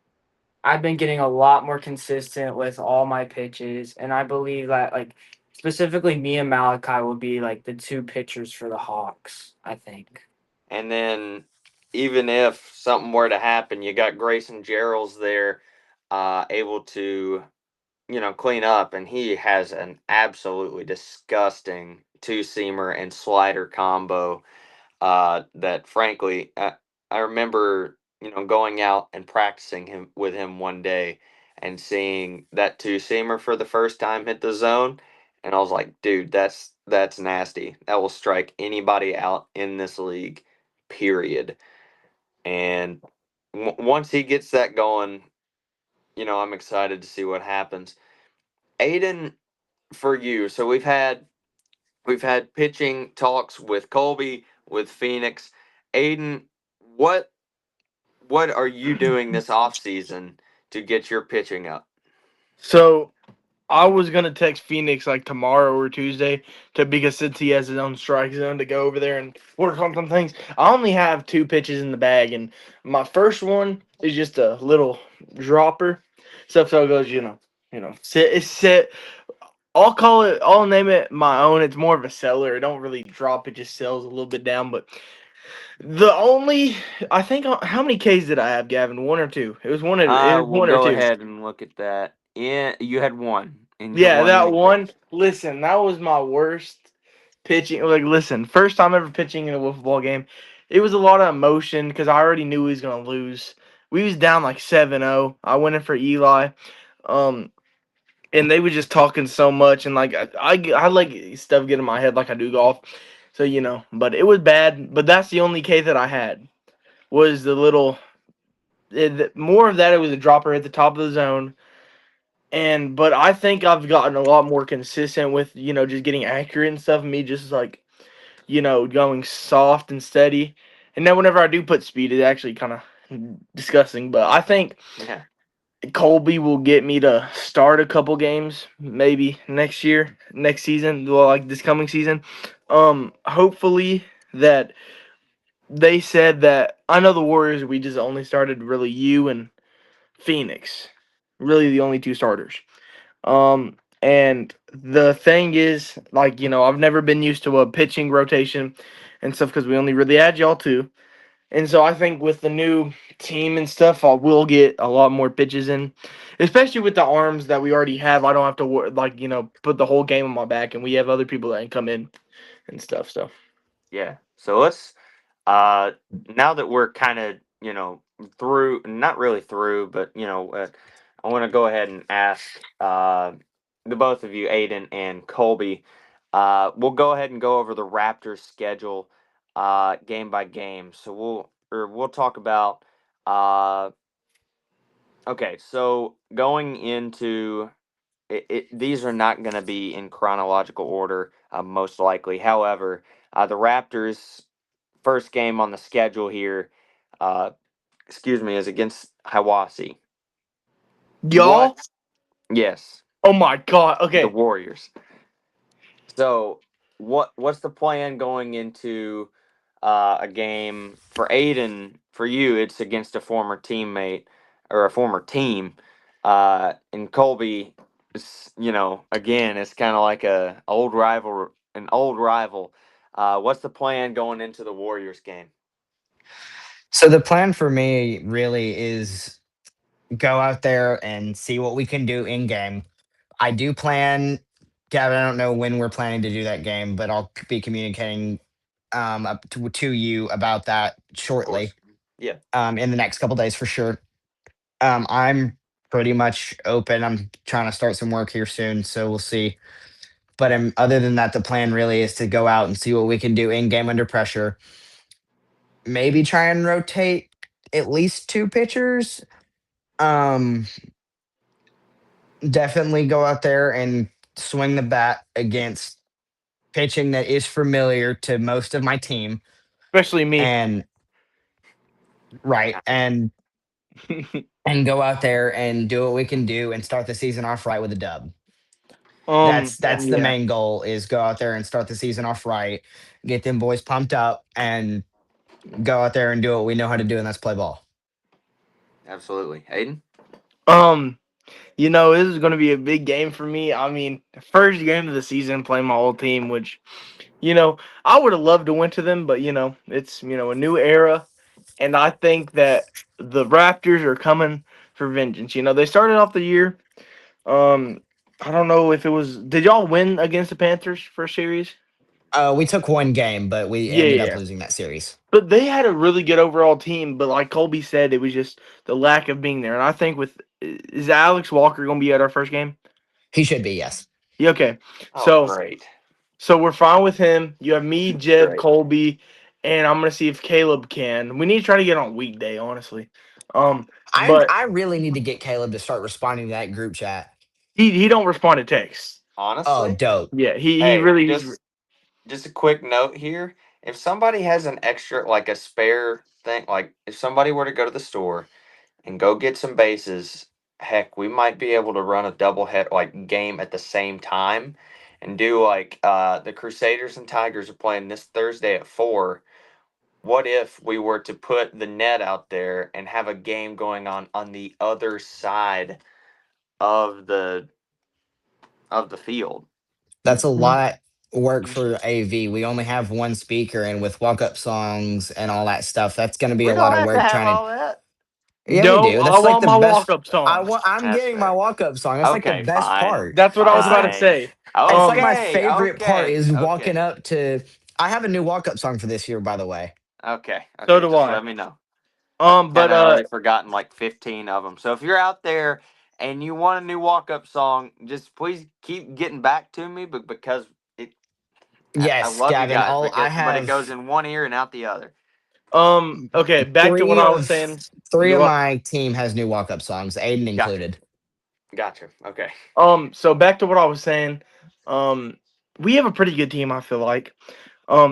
C: I've been getting a lot more consistent with all my pitches, and I believe that like specifically me and Malachi will be like the two pitchers for the Hawks. I think.
A: And then even if something were to happen, you got Grayson Gerald's there, able to clean up, and he has an absolutely disgusting two seamer and slider combo. That frankly, I remember going out and practicing him with him one day and seeing that two seamer for the first time hit the zone, and I was like, dude, that's nasty. That will strike anybody out in this league, period. And once he gets that going, I'm excited to see what happens. Aiden, for you, so we've had pitching talks with Colby, with Phoenix. Aiden, what what are you doing this off season to get your pitching up?
B: So I was gonna text Phoenix like tomorrow or Tuesday to because since he has his own strike zone to go over there and work on some things. I only have two pitches in the bag, and my first one is just a little dropper. So it goes, sit. It's sit. I'll call it. I'll name it my own. It's more of a seller. It don't really drop. It just sells a little bit down. But the only I think how many Ks did I have, Gavin? One or two? It was one. It was
A: We'll
B: one or
A: go
B: two.
A: ahead and look at that. Yeah, you had one, and you
B: Yeah,
A: won in
B: that
A: the
B: one.
A: case.
B: Listen, that was my worst pitching. Like, listen, first time ever pitching in a wiffle ball game. It was a lot of emotion because I already knew he was gonna lose. We was down like 7-0. I went in for Eli. Um, and they were just talking so much, and like I like stuff get in my head like I do golf. So but it was bad. But that's the only K that I had was the little. More of that, it was a dropper at the top of the zone. But I think I've gotten a lot more consistent with just getting accurate and stuff. Me just like going soft and steady. And then whenever I do put speed, it's actually kind of disgusting. But I think
A: Yeah,
B: Colby will get me to start a couple games maybe next season, well, like this coming season. Hopefully that they said that I know the Warriors. We just only started really you and Phoenix, really the only two starters. And the thing is, like, I've never been used to a pitching rotation and stuff because we only really had y'all two. And so I think with the new team and stuff, I will get a lot more pitches in, especially with the arms that we already have. I don't have to put the whole game on my back, and we have other people that can come in and stuff. So
A: yeah. So let's uh now that we're kind of through, not really through, but I want to go ahead and ask the both of you, Aiden and Colby. We'll go ahead and go over the Raptors schedule game by game. So we'll talk about okay, so going into these are not going to be in chronological order, most likely. However, the Raptors' first game on the schedule here, uh, excuse me, is against Hawassi. What?
B: y'all,
A: Yes,
B: oh my god,
A: the
B: okay.
A: Warriors. So, what's the plan going into a game for Aiden? For you, it's against a former teammate or a former team. And Colby, again, it's kind of like a old rival, an old rival. What's the plan going into the Warriors game?
D: So the plan for me really is go out there and see what we can do in game. I do plan, Gavin. I don't know when we're planning to do that game, but I'll be communicating up to you about that
A: Of course.
D: shortly,
A: Yeah.
D: in the next couple days for sure. I'm pretty much open. I'm trying to start some work here soon, so we'll see. But other than that, the plan really is to go out and see what we can do in game under pressure. Maybe try and rotate at least two pitchers. Um, Definitely go out there and swing the bat against pitching that is familiar to most of my team.
B: especially me.
D: And right, and go out there and do what we can do and start the season off right with a dub. That's the
B: Yeah.
D: main goal is go out there and start the season off right, get them boys pumped up, and go out there and do what we know how to do, and that's play ball.
A: Absolutely. Aiden?
B: Um, this is going to be a big game for me. I mean, first game of the season, playing my old team, which, you know, I would have loved to win to them, but it's a new era, and I think that the Raptors are coming for vengeance. They started off the year. Um, I don't know if it was. Did y'all win against the Panthers first series?
D: We took one game, but we
B: Yeah,
D: ended up
B: yeah.
D: losing that series.
B: But they had a really good overall team. But like Colby said, it was just the lack of being there. And I think is Alex Walker going to be at our first game?
D: He should be, yes.
B: Yeah, okay.
A: Oh,
B: So
A: great.
B: so we're fine with him. You have me, Jeb,
A: Great.
B: Colby, and I'm gonna see if Caleb can. We need to try to get on weekday, honestly. But
D: I really need to get Caleb to start responding to that group chat.
B: he don't respond to texts.
D: Oh,
A: Honestly?
D: dope.
B: Yeah, he
A: Hey,
B: really
A: just a quick note here. If somebody has an extra, like a spare thing, like if somebody were to go to the store and go get some bases, heck, we might be able to run a double head like game at the same time and do like the Crusaders and Tigers are playing this Thursday at 4. What if we were to put the net out there and have a game going on the other side of the field?
D: That's a lot work for AV. We only have one speaker, and with walk up songs and all that stuff, that's going to be
A: We
D: a
A: don't
D: lot of
A: have to
D: work
A: have
D: trying to.
A: all that.
D: Yeah, we
B: no.
D: do.
B: I
D: That's like
B: want
D: the
B: my walk
D: best.
B: up song.
D: I'm
A: That's
D: getting my
A: fair.
D: walk up song. That's like the
A: Okay,
D: best
A: fine.
D: part.
B: That's what I was
D: It's
B: about to
D: like
A: Fine.
B: say.
D: it's like my
A: Okay,
D: favorite part
A: okay,
D: is walking
A: okay.
D: up to. I have a new walk up song for this year, by the way.
A: Okay,
B: So
A: okay,
B: do
A: just
B: I.
A: let me know. I've kind
B: But
A: of already forgotten like 15 of them. So if you're out there and you want a new walk-up song, just please keep getting back to me, but because it, I
D: Yes,
A: love you
D: Gavin.
A: guys,
D: All I
A: but it goes
D: have
A: in one ear and out the other.
B: okay. Back to what
D: three
B: I was
D: of
B: saying.
D: three of
B: Go
D: my team has new walk up songs, Aiden
A: Gotcha,
D: included.
A: gotcha. Okay,
B: So back to what I was saying. Um, we have a pretty good team. I feel like.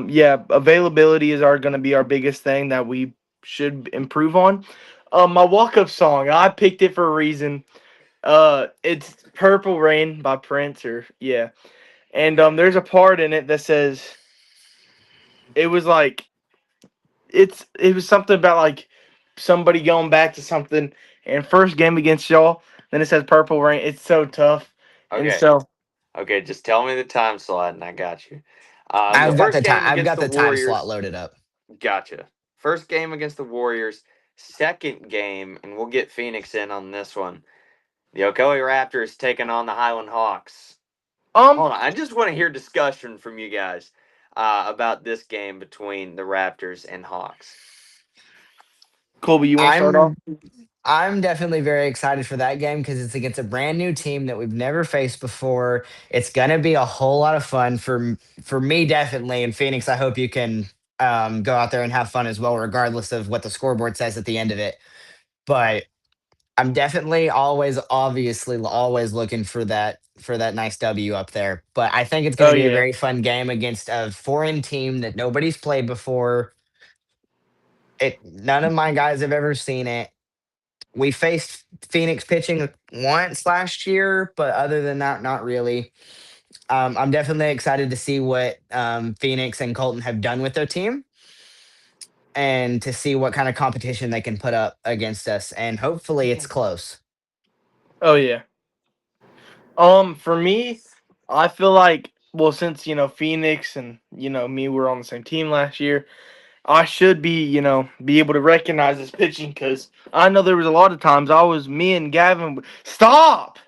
B: Yeah, availability is going to be our biggest thing that we should improve on. My walk up song, I picked it for a reason. It's "Purple Rain" by Prince, or yeah, and there's a part in it that says it was like it was something about like somebody going back to something, and first game against y'all, then it says "Purple Rain." It's so tough, and
A: okay,
B: so
A: okay. Just tell me the time slot, and I got you. The
B: yeah.
A: first game
D: I've
A: against
D: got
A: the
D: the time slot
A: Warriors.
D: loaded up.
A: Gotcha. First game against the Warriors. Second game, and we'll get Phoenix in on this one. The Ocoee Raptors taking on the Highland Hawks.
B: Um,
A: Hold on, I just want to hear discussion from you guys about this game between the Raptors and Hawks.
B: Colby, you want to start off?
D: I'm I'm definitely very excited for that game because it's against a brand new team that we've never faced before. It's gonna be a whole lot of fun for me definitely. And Phoenix, I hope you can go out there and have fun as well, regardless of what the scoreboard says at the end of it. But I'm definitely obviously always looking for that nice W up there. But I think it's going
B: Oh
D: to be a
B: yeah.
D: very fun game against a foreign team that nobody's played before. None of my guys have ever seen it. We faced Phoenix pitching once last year, but other than that, not really. I'm definitely excited to see what Phoenix and Colton have done with their team and to see what kind of competition they can put up against us. And hopefully it's close.
B: Oh yeah. For me, I feel like since Phoenix and me were on the same team last year, I should be able to recognize this pitching because I know there was a lot of times me and Gavin stop.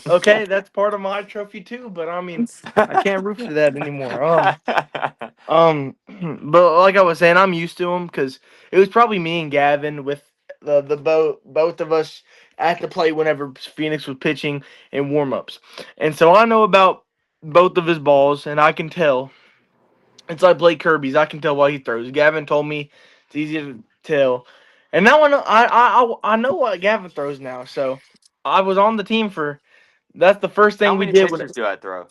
B: Okay, that's part of my trophy too, but I mean I can't root for that anymore. Um, But like I was saying, I'm used to him because it was probably me and Gavin with the both of us at the plate whenever Phoenix was pitching in warm ups, and so I know about both of his balls, and I can tell. It's like Blake Kirby's. I can tell what he throws. Gavin told me it's easy to tell, and now I know what Gavin throws now. So I was on the team for. That's the first
A: How
B: thing we
A: many
B: did when
A: pitches
B: it
A: do I throw?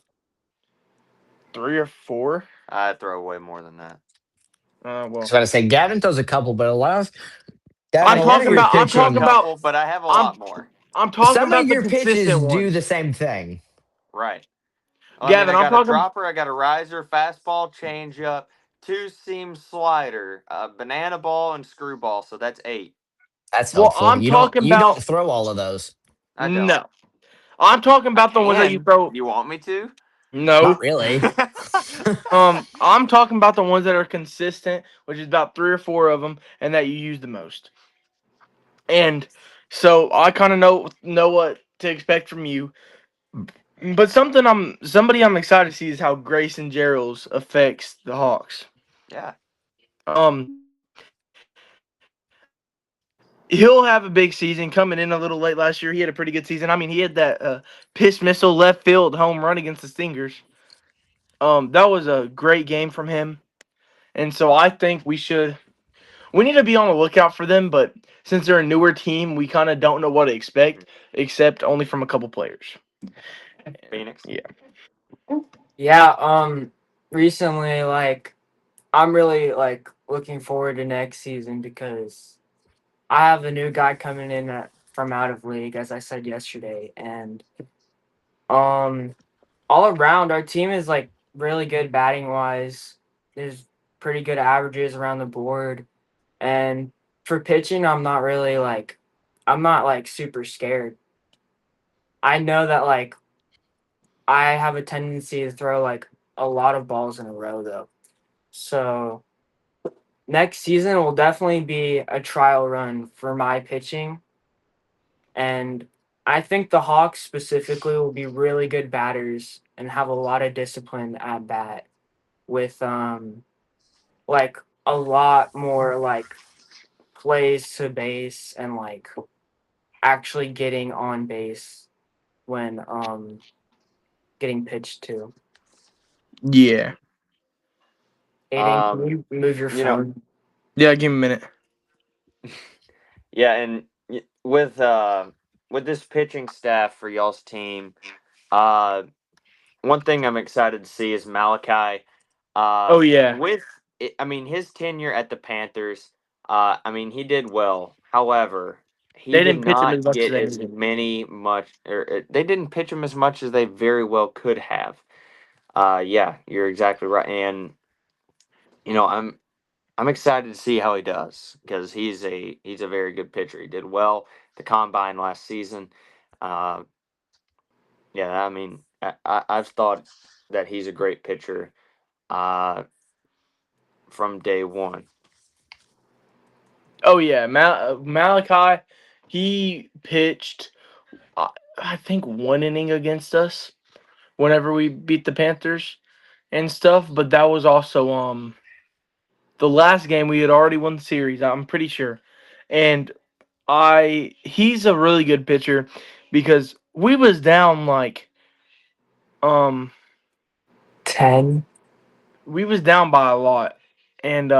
B: 3 or 4.
A: I throw way more than that.
D: I was
B: Well,
D: about to say Gavin throws a couple, but Gavin,
B: I'm
D: a lot
B: talking
D: of your
B: about. I'm
A: A
B: talking
D: pitching,
B: about.
A: couple, but I have a
B: I'm
A: lot more.
B: I'm talking
D: some of
B: about the
D: your pitches
B: consistent
D: do the
B: ones.
D: same thing.
A: Right. Well, I mean,
B: Gavin,
A: I
B: I'm
A: got a
B: talking.
A: dropper, I got a riser, fastball, changeup, two seam slider, banana ball, and screwball. So that's 8.
D: That's
B: Well,
D: helpful.
B: I'm talking
D: You don't
B: about.
D: throw all of those.
A: I don't.
B: No, I'm talking
A: I
B: about the ones that you
A: can.
B: throw.
A: You want me to?
D: Not
B: No.
D: really.
B: I'm talking about the ones that are consistent, which is about 3 or 4 of them, and that you use the most. And so I kind of know what to expect from you. But somebody I'm excited to see is how Grayson Gerald's affects the Hawks.
A: Yeah.
B: He'll have a big season coming in a little late last year. He had a pretty good season. I mean, he had that piss missile left field home run against the Stingers. That was a great game from him. And so I think we need to be on the lookout for them, but since they're a newer team, we kind of don't know what to expect, except only from a couple players.
A: Phoenix.
B: Yeah.
C: Yeah, recently, like, I'm really, like, looking forward to next season because I have a new guy coming in from out of league, as I said yesterday, and um, all around our team is like really good batting wise. There's pretty good averages around the board, and for pitching, I'm not like super scared. I know that like I have a tendency to throw like a lot of balls in a row though, so next season will definitely be a trial run for my pitching. And I think the Hawks specifically will be really good batters and have a lot of discipline at bat with like a lot more like plays to base and like actually getting on base when getting pitched to.
B: Yeah.
C: Aiden, can
A: Um,
C: you move your
A: you know,
C: phone?
B: Yeah, give me a minute.
A: yeah, and with this pitching staff for y'all's team, uh, one thing I'm excited to see is Malachi.
B: Oh yeah.
A: I mean, his tenure at the Panthers. I mean, he did well. However, he
B: They
A: did
B: didn't pitch him
A: not
B: as much as
A: get
B: they
A: as
B: needed.
A: many much, or they didn't pitch him as much as they very well could have. Yeah, you're exactly right, and I'm excited to see how he does because he's a very good pitcher. He did well at the combine last season. Uh, yeah, I mean, I've thought that he's a great pitcher uh, from day one.
B: Oh yeah, Malachi, he pitched uh, I think 1 inning against us whenever we beat the Panthers and stuff, but that was also the last game we had already won the series, I'm pretty sure. And I he's a really good pitcher because we was down like um
C: 10.
B: we was down by a lot. And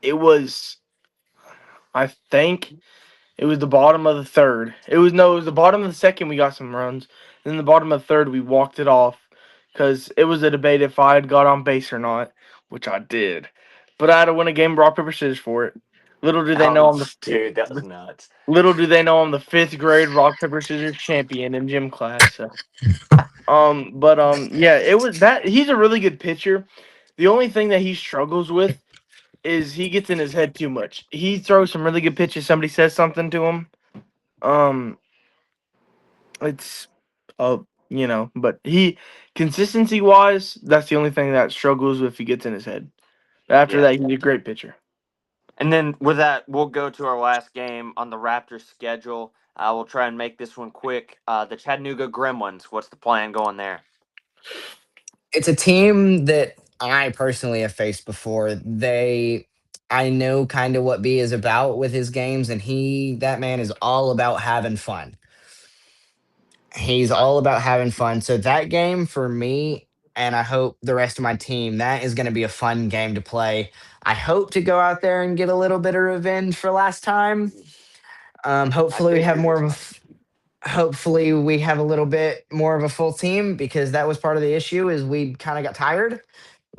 B: it was I think it was the bottom of the third. It was the bottom of the second we got some runs. Then the bottom of the third we walked it off because it was a debate if I had got on base or not, which I did. But I had to win a game of rock paper scissors for it. Little do they know I'm the
A: Dude, that was nuts.
B: little do they know I'm the fifth grade rock paper scissors champion in gym class. So yeah, it was that he's a really good pitcher. The only thing that he struggles with is he gets in his head too much. He throws some really good pitches. Somebody says something to him. Um, it's but he consistency wise, that's the only thing that struggles if he gets in his head. After
A: Yeah.
B: that, he's a great pitcher.
A: And then with that, we'll go to our last game on the Raptors schedule. We'll try and make this one quick. The Chattanooga Gremlins. What's the plan going there?
D: It's a team that I personally have faced before. I know kind of what B is about with his games, and that man is all about having fun. He's all about having fun. So that game for me, and I hope the rest of my team, that is going to be a fun game to play. I hope to go out there and get a little bit of revenge for last time.
A: I
D: Hopefully we have
A: figured
D: more
A: as
D: of a
A: much.
D: hopefully we have a little bit more of a full team, because that was part of the issue is we kind of got tired.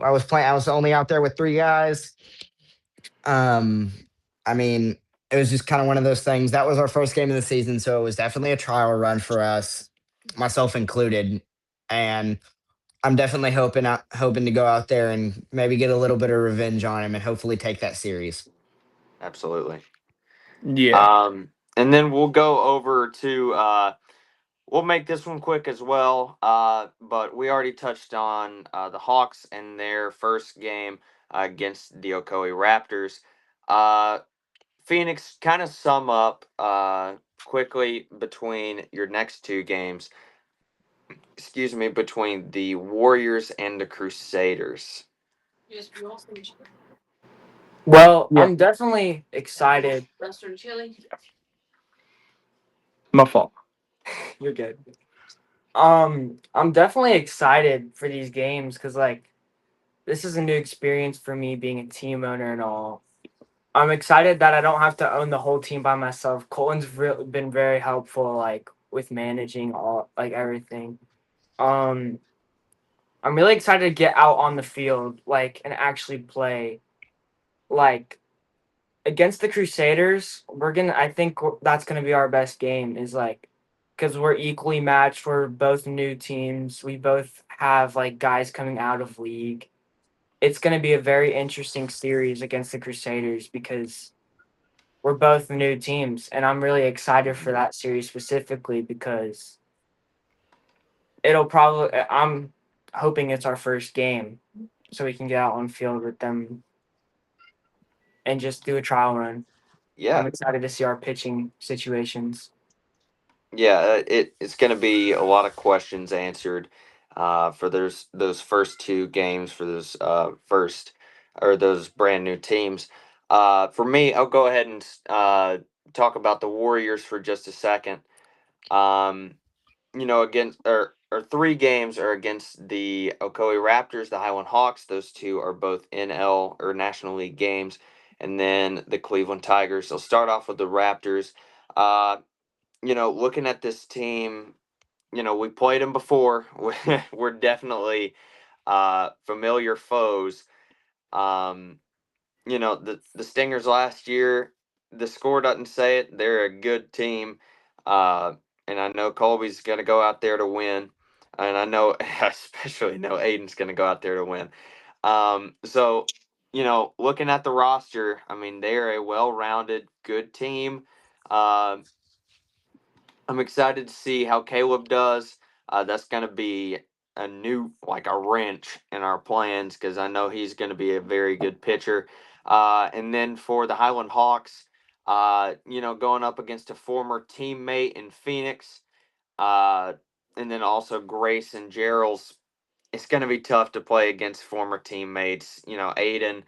D: I was only out there with 3 guys. um I mean, it was just kind of one of those things. That was our first game of the season, so it was definitely a trial run for us, myself included. And I'm definitely hoping to go out there and maybe get a little bit of revenge on him and hopefully take that series.
A: Absolutely.
B: Yeah.
A: And then we'll go over to we'll make this one quick as well. But we already touched on the Hawks and their first game against the Ocoee Raptors. Uh, Phoenix, kind of sum up quickly between your next two games. Excuse me, between the Warriors and the Crusaders.
C: Well,
B: Yeah.
C: I'm definitely excited.
B: My fault.
C: You're good. I'm definitely excited for these games because like this is a new experience for me being a team owner and all. I'm excited that I don't have to own the whole team by myself. Colton's been very helpful, like with managing all like everything. Um, I'm really excited to get out on the field, like and actually play. Like against the Crusaders, we're gonna. I think that's gonna be our best game. Is like because we're equally matched. We're both new teams. We both have like guys coming out of league. It's gonna be a very interesting series against the Crusaders because we're both new teams, and I'm really excited for that series specifically because it'll probably. I'm hoping it's our first game, so we can get out on field with them and just do a trial run. I'm
A: Yeah,
C: excited to see our pitching situations.
A: yeah, it's going to be a lot of questions answered for those first two games for those first or those brand new teams. For me, I'll go ahead and talk about the Warriors for just a second. Um, against or three games are against the Ocoee Raptors, the Highland Hawks. Those two are both NL or National League games, and then the Cleveland Tigers. So start off with the Raptors. Uh, looking at this team, we played them before. We're definitely familiar foes. Um, the Stingers last year, the score doesn't say it. They're a good team. Uh, and I know Colby's going to go out there to win. And I know, I especially know Aiden's going to go out there to win. So, looking at the roster, I mean, they are a well rounded, good team. Um, I'm excited to see how Caleb does. That's going to be a new, like a wrench in our plans because I know he's going to be a very good pitcher. And then for the Highland Hawks, going up against a former teammate in Phoenix, uh, and then also Grace and Gerald's, it's going to be tough to play against former teammates. Aiden,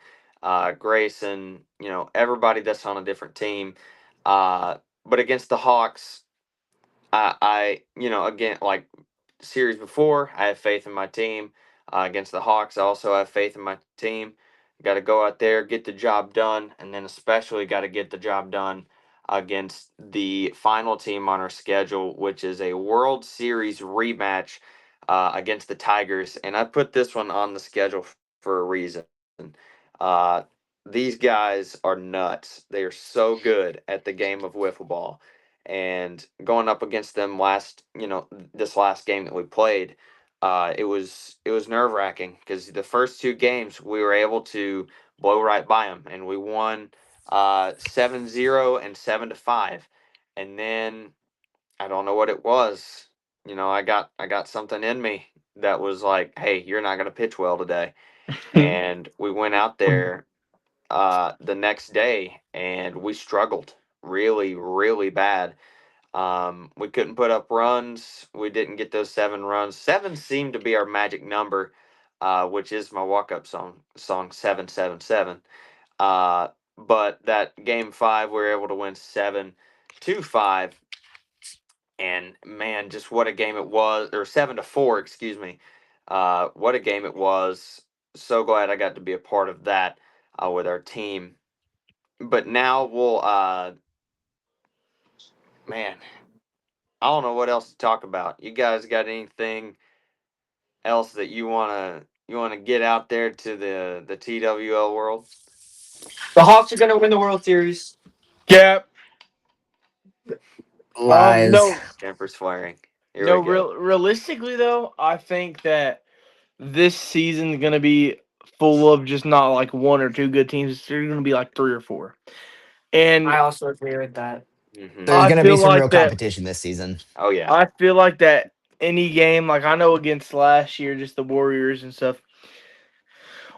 A: Grayson, everybody that's on a different team. But against the Hawks, again, like series before, I have faith in my team. Against the Hawks, I also have faith in my team. Got to go out there, get the job done, and then especially got to get the job done against the final team on our schedule, which is a World Series rematch against the Tigers. And I put this one on the schedule for a reason. Uh, these guys are nuts. They are so good at the game of wiffle ball, and going up against them this last game that we played, it was nerve wracking because the first two games we were able to blow right by them, and we won 7-0 and 7-5, and then I don't know what it was. I got something in me that was like, hey, you're not gonna pitch well today, and we went out there the next day and we struggled really, really bad. We couldn't put up runs. We didn't get those 7 runs. 7 seemed to be our magic number. which is my walk up song 777. But that game five, we were able to win 7-5, and man, just what a game it was, or 7-4, excuse me. What a game it was. So glad I got to be a part of that with our team. But now we'll, man, I don't know what else to talk about. You guys got anything else that you wanna get out there to the TWL world?
C: The Hawks are gonna win the World Series.
B: Cap.
D: Lies.
B: No,
A: Jennifer's flaring. Here
B: no.
A: we go.
B: Realistically, though, I think that this season is gonna be full of just not like one or two good teams. There's gonna be like three or four, and
C: I also agree with that.
A: Hmm.
D: There's
B: I
D: going to be
B: feel
D: some real
B: like that.
D: competition this season.
A: Oh yeah,
B: I feel like that any game, like I know against last year, just the Warriors and stuff.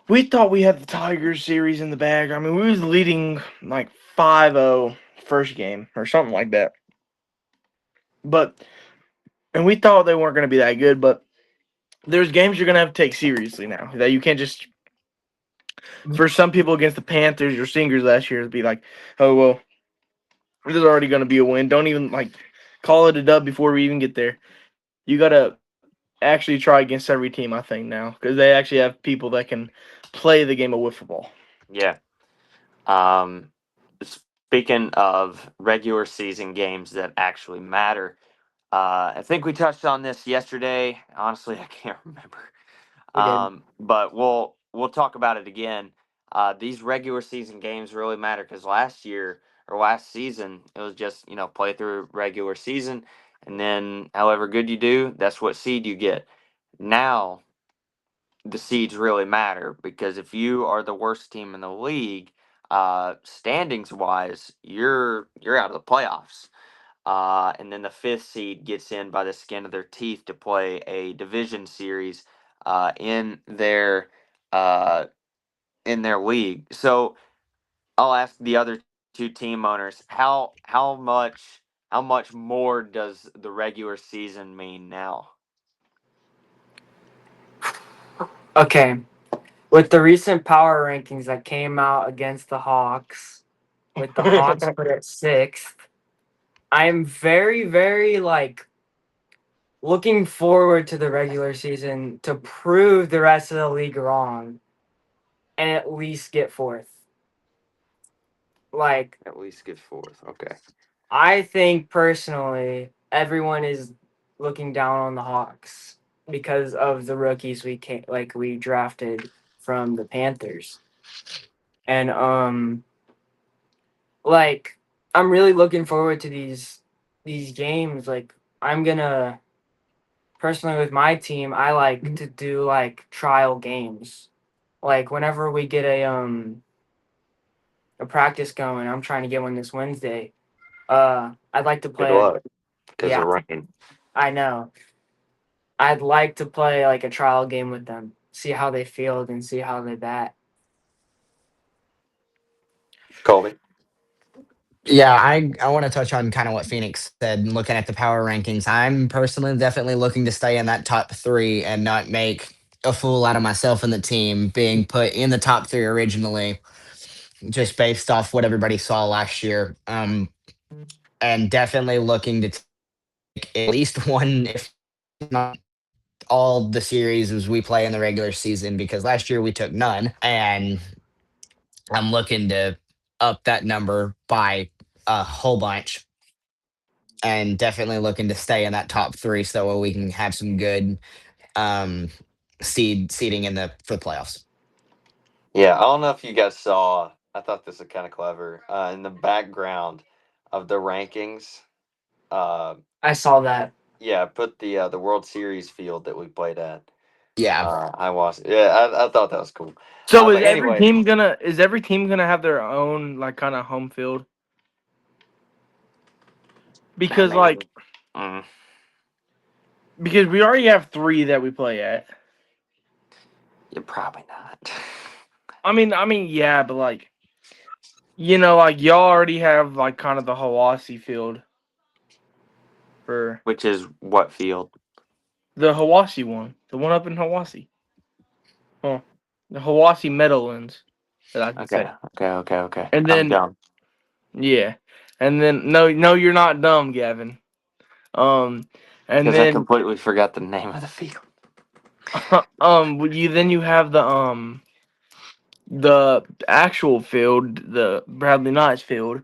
B: We thought we had the Tigers series in the bag. I mean, we was leading like 5-0 first game or something like that. But and we thought they weren't going to be that good, but there's games you're going to have to take seriously now. That you can't just for some people against the Panthers or Stingers last year, it'd be like, "Oh, well, this is already going to be a win. Don't even like call it a dub before we even get there." You got to actually try against every team, I think, now because they actually have people that can play the game of wiffle ball.
A: yeah. Um, Speaking of regular season games that actually matter, I think we touched on this yesterday. Honestly, I can't remember.
C: We did.
A: But we'll talk about it again. These regular season games really matter because last year or last season it was just play through regular season, and then however good you do, that's what seed you get. Now the seeds really matter because if you are the worst team in the league, standings wise, you're out of the playoffs. And then the fifth seed gets in by the skin of their teeth to play a division series in uh, their league. So I'll ask the other two team owners how much more does the regular season mean now?
C: Okay. With the recent power rankings that came out against the Hawks, with the Hawks put at sixth, I'm very, very like looking forward to the regular season to prove the rest of the league wrong and at least get fourth. Like,
A: At least get fourth. Okay.
C: I think personally, everyone is looking down on the Hawks because of the rookies we drafted from the Panthers. And like I'm really looking forward to these games. Like I'm gonna personally with my team, I like to do like trial games. Like whenever we get a practice going, I'm trying to get one this Wednesday. I'd like to
A: Good
C: play.
A: luck because
C: Yeah,
A: of rain.
C: I know. I'd like to play like a trial game with them, see how they field and see how they bat.
A: Colby.
D: Yeah, I want to touch on kind of what Phoenix said. Looking at the power rankings, I'm personally definitely looking to stay in that top three and not make a fool out of myself and the team being put in the top three originally, just based off what everybody saw last year. And definitely looking to take at least one, if not all the series as we play in the regular season, because last year we took none, and I'm looking to up that number by a whole bunch, and definitely looking to stay in that top three so we can have some good um seeding in the for the playoffs.
A: Yeah, I don't know if you guys saw. I thought this was kind of clever. In the background of the rankings, uh,
C: I saw that.
A: yeah, I put the World Series field that we played at.
D: Yeah.
A: I watched. Yeah, I thought that was cool.
B: So
A: But anyway,
B: is every team gonna have their own like kind of home field?
A: I
B: Because
A: mean,
B: like
A: mm,
B: because we already have three that we play at.
A: you're probably not.
B: I mean, yeah, but like like y'all already have like kind of the Hawassi field for
A: Which is what field?
B: the Hawassi one, the one up in Hawassi. Huh. The Hiwassee Meadowlands, that I can
A: Okay,
B: say.
A: okay.
B: And
A: I'm
B: then
A: dumb.
B: yeah, and then no, you're not dumb, Gavin. Um, and
A: Because I
B: then
A: completely forgot the name of the field.
B: you have the actual field, the Bradley Knotts field,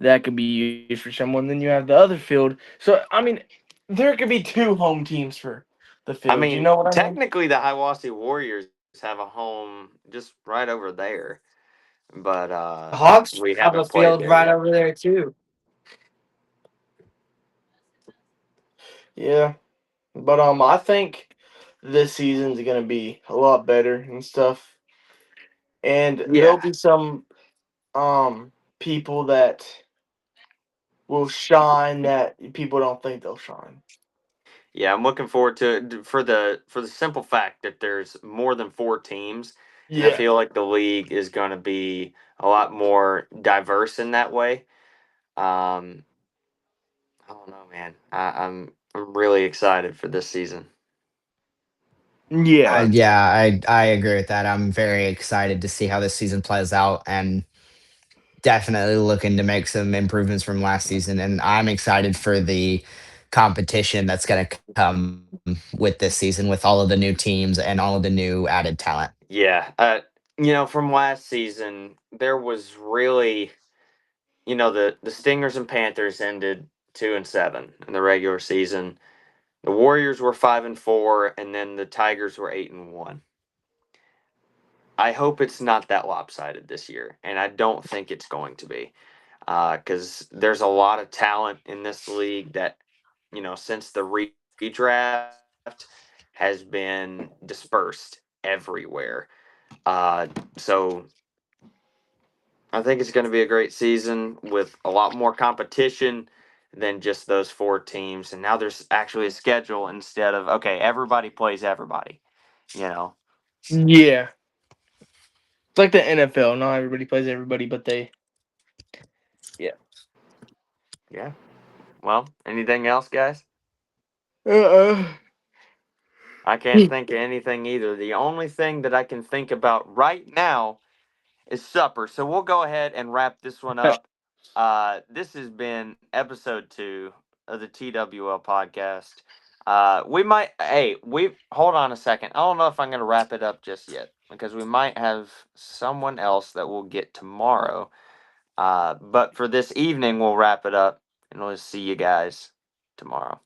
B: that could be used for someone. Then you have the other field. So I mean, there could be two home teams for the
A: I
B: field. You
A: mean,
B: know what I mean?
A: technically, the Hiwassee Warriors have a home just right over there, but
C: The Hawks
A: we
C: have
A: haven't
C: a
A: played
C: field
A: there
C: right
A: yet.
C: over there too.
B: Yeah, but I think this season's gonna be a lot better and stuff, and there'll
A: Yeah,
B: be some people that will shine that people don't think they'll shine.
A: yeah. I'm looking forward to it for the simple fact that there's more than four teams, and I
B: Yeah.
A: feel like the league is going to be a lot more diverse in that way. Um, I don't know, man. I'm really excited for this season.
B: Yeah.
D: Yeah, I agree with that. I'm very excited to see how this season plays out, and definitely looking to make some improvements from last season. And I'm excited for the competition that's going to come with this season, with all of the new teams and all of the new added talent.
A: Yeah, from last season, there was really, the Stingers and Panthers ended 2-7 in the regular season. The Warriors were 5-4, and then the Tigers were 8-1. I hope it's not that lopsided this year, and I don't think it's going to be, because there's a lot of talent in this league that, since the redraft has been dispersed everywhere. So I think it's going to be a great season with a lot more competition than just those four teams. And now there's actually a schedule instead of, okay, everybody plays everybody, you know?
B: Yeah. It's like the NFL. Not everybody plays everybody, but they. Yeah.
A: Yeah. Well, anything else, guys?
B: Uh.
A: I can't think of anything either. The only thing that I can think about right now is supper. So we'll go ahead and wrap this one up. This has been episode 2 of the TWL podcast. We hold on a second. I don't know if I'm going to wrap it up just yet because we might have someone else that we'll get tomorrow. But for this evening, we'll wrap it up and we'll see you guys tomorrow.